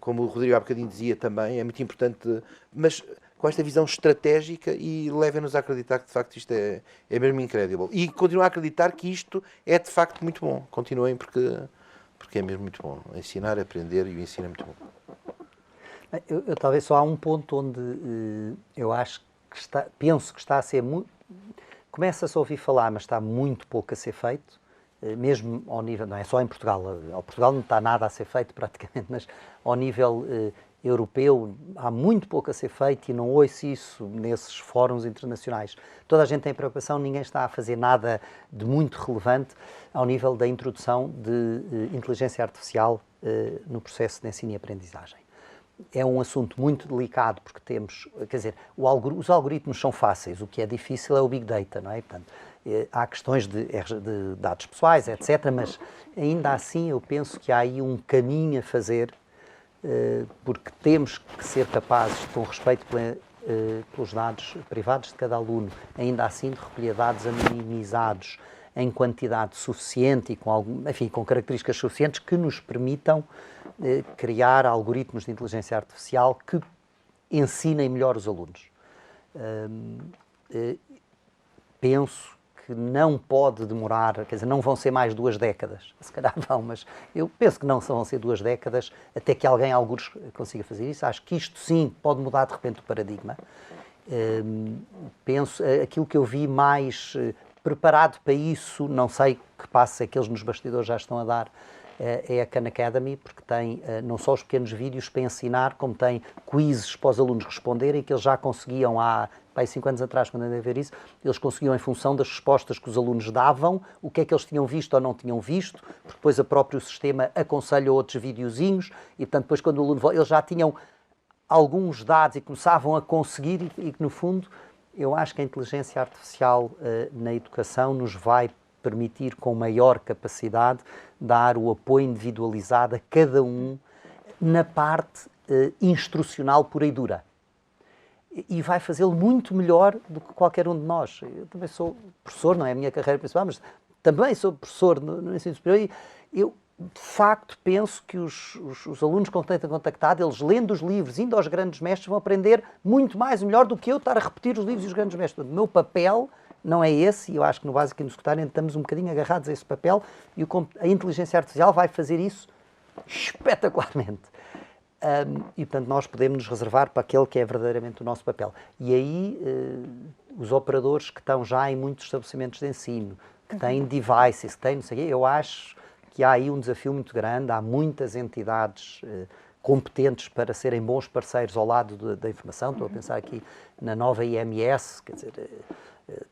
como o Rodrigo há bocadinho dizia também, é muito importante, mas com esta visão estratégica, e levem-nos a acreditar que de facto isto é mesmo incrível. E continuar a acreditar que isto é de facto muito bom. Continuem porque é mesmo muito bom. Ensinar, aprender, e o ensino é muito bom. Eu talvez só há um ponto onde eu acho que penso que está a ser muito... Começa-se a ouvir falar, mas está muito pouco a ser feito, mesmo ao nível, não é só em Portugal, ao Portugal não está nada a ser feito praticamente, mas ao nível europeu há muito pouco a ser feito, e não ouço isso nesses fóruns internacionais. Toda a gente tem preocupação, ninguém está a fazer nada de muito relevante ao nível da introdução de inteligência artificial no processo de ensino e aprendizagem. É um assunto muito delicado, porque temos, quer dizer, os algoritmos são fáceis, o que é difícil é o Big Data, não é? Portanto, há questões de dados pessoais, etc., mas ainda assim eu penso que há aí um caminho a fazer, porque temos que ser capazes, com respeito pelos dados privados de cada aluno, ainda assim de recolher dados anonimizados em quantidade suficiente e com características suficientes que nos permitam criar algoritmos de inteligência artificial que ensinem melhor os alunos. Penso que não pode demorar, quer dizer, não vão ser mais 2 décadas, se calhar vão, mas eu penso que não vão ser 2 décadas até que alguém, alguns, consiga fazer isso. Acho que isto sim pode mudar de repente o paradigma. Penso, aquilo que eu vi mais preparado para isso, não sei que passos é que eles nos bastidores já estão a dar, é a Khan Academy, porque tem não só os pequenos vídeos para ensinar, como tem quizzes para os alunos responderem, que eles já conseguiam há 5 anos atrás, quando andei a ver isso, eles conseguiam, em função das respostas que os alunos davam, o que é que eles tinham visto ou não tinham visto, porque depois o próprio sistema aconselha outros videozinhos, e portanto depois quando o aluno... Eles já tinham alguns dados e começavam a conseguir, e que no fundo eu acho que a inteligência artificial na educação nos vai permitir, com maior capacidade, dar o apoio individualizado a cada um na parte instrucional pura e dura. E vai fazê-lo muito melhor do que qualquer um de nós. Eu também sou professor, não é a minha carreira principal, mas também sou professor no ensino superior, e eu, de facto, penso que os alunos com quem tenho contactado, eles lendo os livros, indo aos grandes mestres, vão aprender muito mais e melhor do que eu estar a repetir os livros e os grandes mestres. O meu papel não é esse, e eu acho que no básico e no secundário estamos um bocadinho agarrados a esse papel, e a inteligência artificial vai fazer isso espetacularmente. E, portanto, nós podemos nos reservar para aquele que é verdadeiramente o nosso papel. E aí, os operadores que estão já em muitos estabelecimentos de ensino, que têm devices, que têm não sei o quê, eu acho que há aí um desafio muito grande. Há muitas entidades competentes para serem bons parceiros ao lado da informação. Estou a pensar aqui na nova IMS, quer dizer,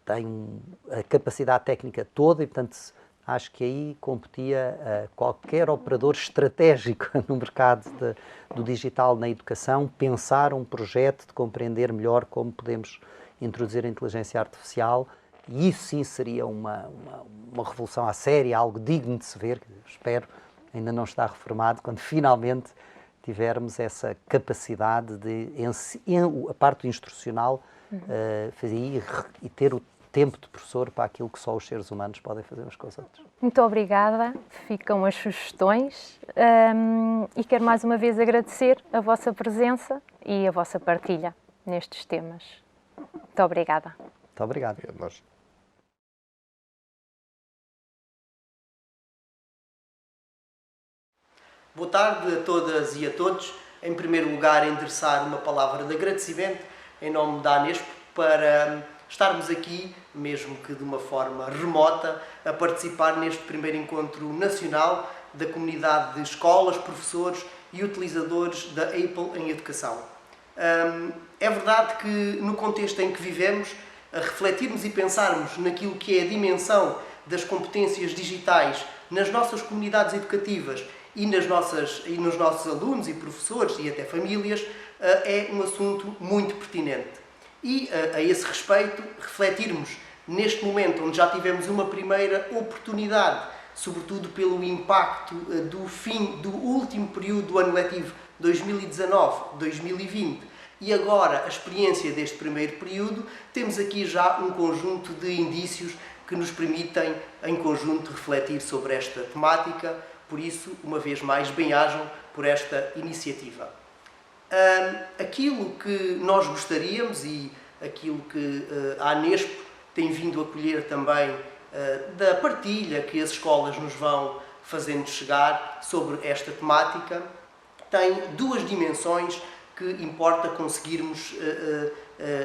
tem a capacidade técnica toda, e, portanto, acho que aí competia qualquer operador estratégico no mercado do digital na educação pensar um projeto de compreender melhor como podemos introduzir a inteligência artificial, e isso sim seria uma revolução à séria, algo digno de se ver, que espero ainda não está reformado, quando finalmente tivermos essa capacidade de, a parte instrucional, fazer e ter o tempo de professor para aquilo que só os seres humanos podem fazer uns com os outros. Muito obrigada, ficam as sugestões, e quero mais uma vez agradecer a vossa presença e a vossa partilha nestes temas. Muito obrigada. Muito obrigado. Boa tarde a todas e a todos. Em primeiro lugar, endereçar uma palavra de agradecimento em nome da Anesp para estarmos aqui, mesmo que de uma forma remota, a participar neste primeiro encontro nacional da comunidade de escolas, professores e utilizadores da Apple em educação. É verdade que no contexto em que vivemos, a refletirmos e pensarmos naquilo que é a dimensão das competências digitais nas nossas comunidades educativas e nos nossos alunos e professores e até famílias, é um assunto muito pertinente. E, a esse respeito, refletirmos neste momento onde já tivemos uma primeira oportunidade sobretudo pelo impacto do fim do último período do ano letivo 2019-2020 e agora a experiência deste primeiro período, temos aqui já um conjunto de indícios que nos permitem, em conjunto, refletir sobre esta temática. Por isso, uma vez mais, bem-ajam por esta iniciativa. Aquilo que nós gostaríamos e aquilo que a Anesp tem vindo a colher também da partilha que as escolas nos vão fazendo chegar sobre esta temática, tem duas dimensões que importa conseguirmos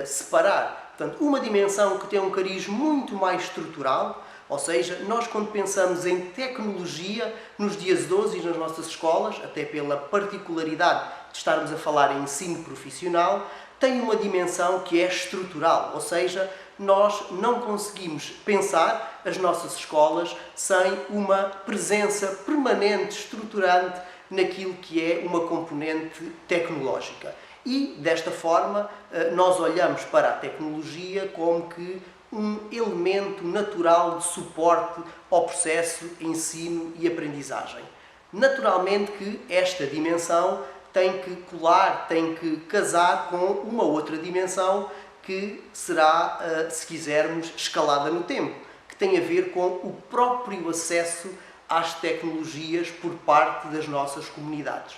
separar. Portanto, uma dimensão que tem um cariz muito mais estrutural, ou seja, nós quando pensamos em tecnologia nos dias de hoje e nas nossas escolas, até pela particularidade de estarmos a falar em ensino profissional, tem uma dimensão que é estrutural, ou seja, nós não conseguimos pensar as nossas escolas sem uma presença permanente, estruturante, naquilo que é uma componente tecnológica. E, desta forma, nós olhamos para a tecnologia como que um elemento natural de suporte ao processo de ensino e aprendizagem. Naturalmente que esta dimensão tem que colar, tem que casar com uma outra dimensão que será, se quisermos, escalada no tempo, que tem a ver com o próprio acesso às tecnologias por parte das nossas comunidades.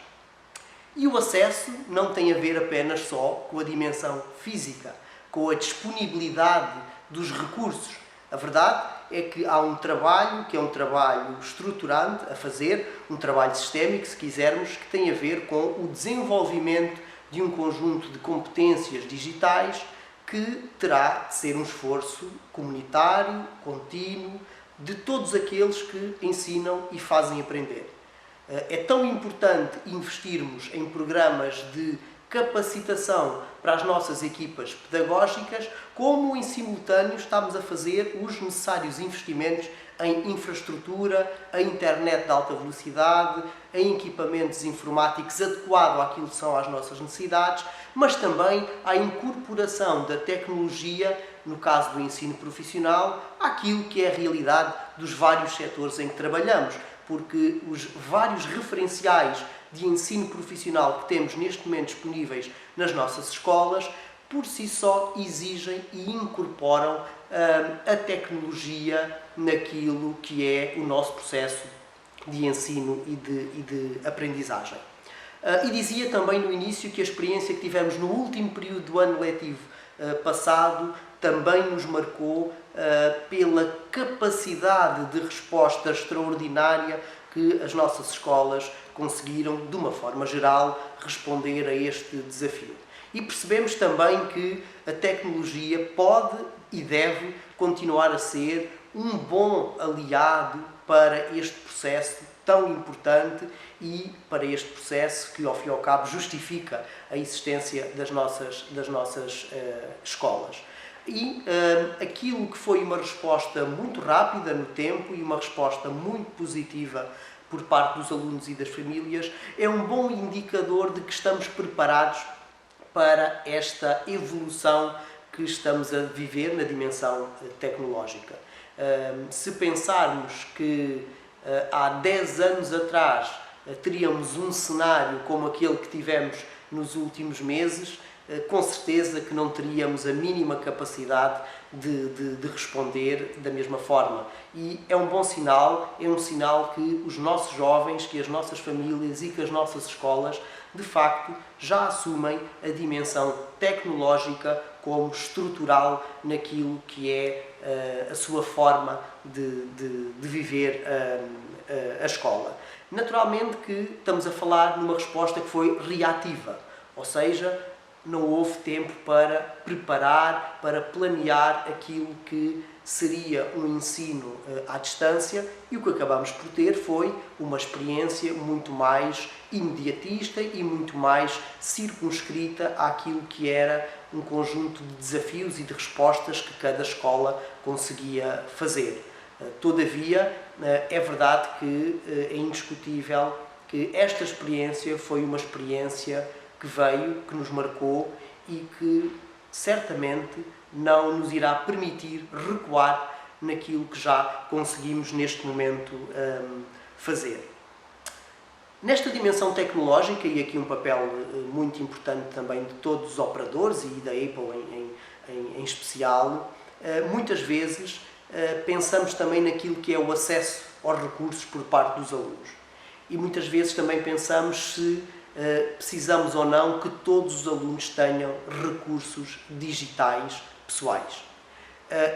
E o acesso não tem a ver apenas só com a dimensão física, com a disponibilidade dos recursos. A verdade é que há um trabalho, que é um trabalho estruturante a fazer, um trabalho sistémico, se quisermos, que tem a ver com o desenvolvimento de um conjunto de competências digitais que terá de ser um esforço comunitário, contínuo, de todos aqueles que ensinam e fazem aprender. É tão importante investirmos em programas de capacitação para as nossas equipas pedagógicas, como em simultâneo estamos a fazer os necessários investimentos em infraestrutura, em internet de alta velocidade, em equipamentos informáticos adequados àquilo que são as nossas necessidades, mas também à incorporação da tecnologia, no caso do ensino profissional, àquilo que é a realidade dos vários setores em que trabalhamos, porque os vários referenciais de ensino profissional que temos neste momento disponíveis nas nossas escolas, por si só exigem e incorporam a tecnologia naquilo que é o nosso processo de ensino e de aprendizagem. E dizia também no início que a experiência que tivemos no último período do ano letivo passado também nos marcou pela capacidade de resposta extraordinária que as nossas escolas conseguiram, de uma forma geral, responder a este desafio. E percebemos também que a tecnologia pode e deve continuar a ser um bom aliado para este processo tão importante e para este processo que, ao fim e ao cabo, justifica a existência das nossas escolas. E aquilo que foi uma resposta muito rápida no tempo e uma resposta muito positiva por parte dos alunos e das famílias é um bom indicador de que estamos preparados para esta evolução que estamos a viver na dimensão tecnológica. Se pensarmos que há 10 anos atrás teríamos um cenário como aquele que tivemos nos últimos meses, com certeza que não teríamos a mínima capacidade de responder da mesma forma. E é um bom sinal, é um sinal que os nossos jovens, que as nossas famílias e que as nossas escolas, de facto, já assumem a dimensão tecnológica como estrutural naquilo que é a sua forma de viver a escola. Naturalmente que estamos a falar numa resposta que foi reativa, ou seja, não houve tempo para preparar, para planear aquilo que seria um ensino à distância, e o que acabamos por ter foi uma experiência muito mais imediatista e muito mais circunscrita àquilo que era um conjunto de desafios e de respostas que cada escola conseguia fazer. Todavia, é verdade que é indiscutível que esta experiência foi uma experiência que veio, que nos marcou e que certamente não nos irá permitir recuar naquilo que já conseguimos neste momento fazer. Nesta dimensão tecnológica, e aqui um papel muito importante também de todos os operadores e da Apple em especial, muitas vezes pensamos também naquilo que é o acesso aos recursos por parte dos alunos. E muitas vezes também pensamos se precisamos ou não que todos os alunos tenham recursos digitais pessoais.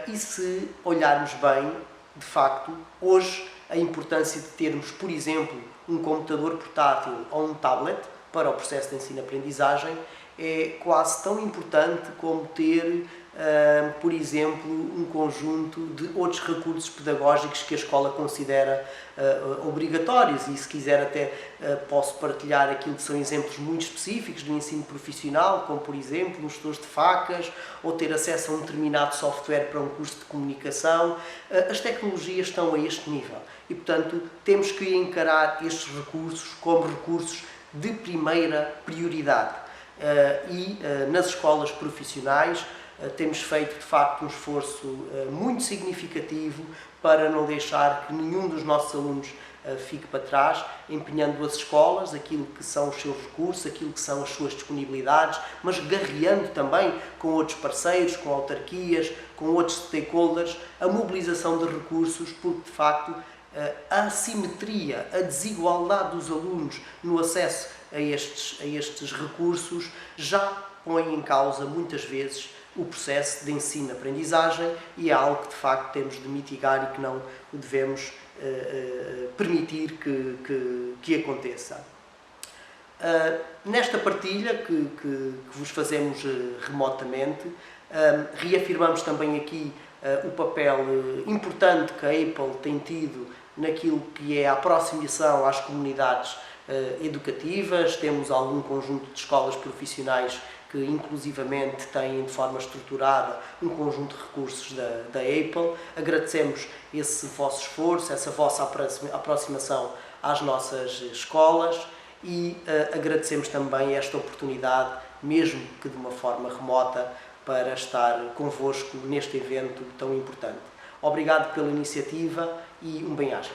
E se olharmos bem, de facto, hoje a importância de termos, por exemplo, um computador portátil ou um tablet para o processo de ensino-aprendizagem é quase tão importante como ter, por exemplo, um conjunto de outros recursos pedagógicos que a escola considera obrigatórios. E, se quiser, até posso partilhar aquilo que são exemplos muito específicos do ensino profissional, como, por exemplo, os gestores de facas, ou ter acesso a um determinado software para um curso de comunicação. As tecnologias estão a este nível e, portanto, temos que encarar estes recursos como recursos de primeira prioridade. Nas escolas profissionais temos feito, de facto, um esforço muito significativo para não deixar que nenhum dos nossos alunos fique para trás, empenhando as escolas, aquilo que são os seus recursos, aquilo que são as suas disponibilidades, mas garreando também com outros parceiros, com autarquias, com outros stakeholders, a mobilização de recursos, porque, de facto, a assimetria, a desigualdade dos alunos no acesso a estes recursos já põe em causa, muitas vezes, o processo de ensino-aprendizagem, e é algo que, de facto, temos de mitigar e que não devemos permitir que aconteça. Nesta partilha que vos fazemos remotamente, reafirmamos também aqui o papel importante que a Apple tem tido naquilo que é a aproximação às comunidades educativas. Temos algum conjunto de escolas profissionais que inclusivamente têm de forma estruturada um conjunto de recursos da Apple. Agradecemos esse vosso esforço, essa vossa aproximação às nossas escolas e agradecemos também esta oportunidade, mesmo que de uma forma remota, para estar convosco neste evento tão importante. Obrigado pela iniciativa e um bem-aja.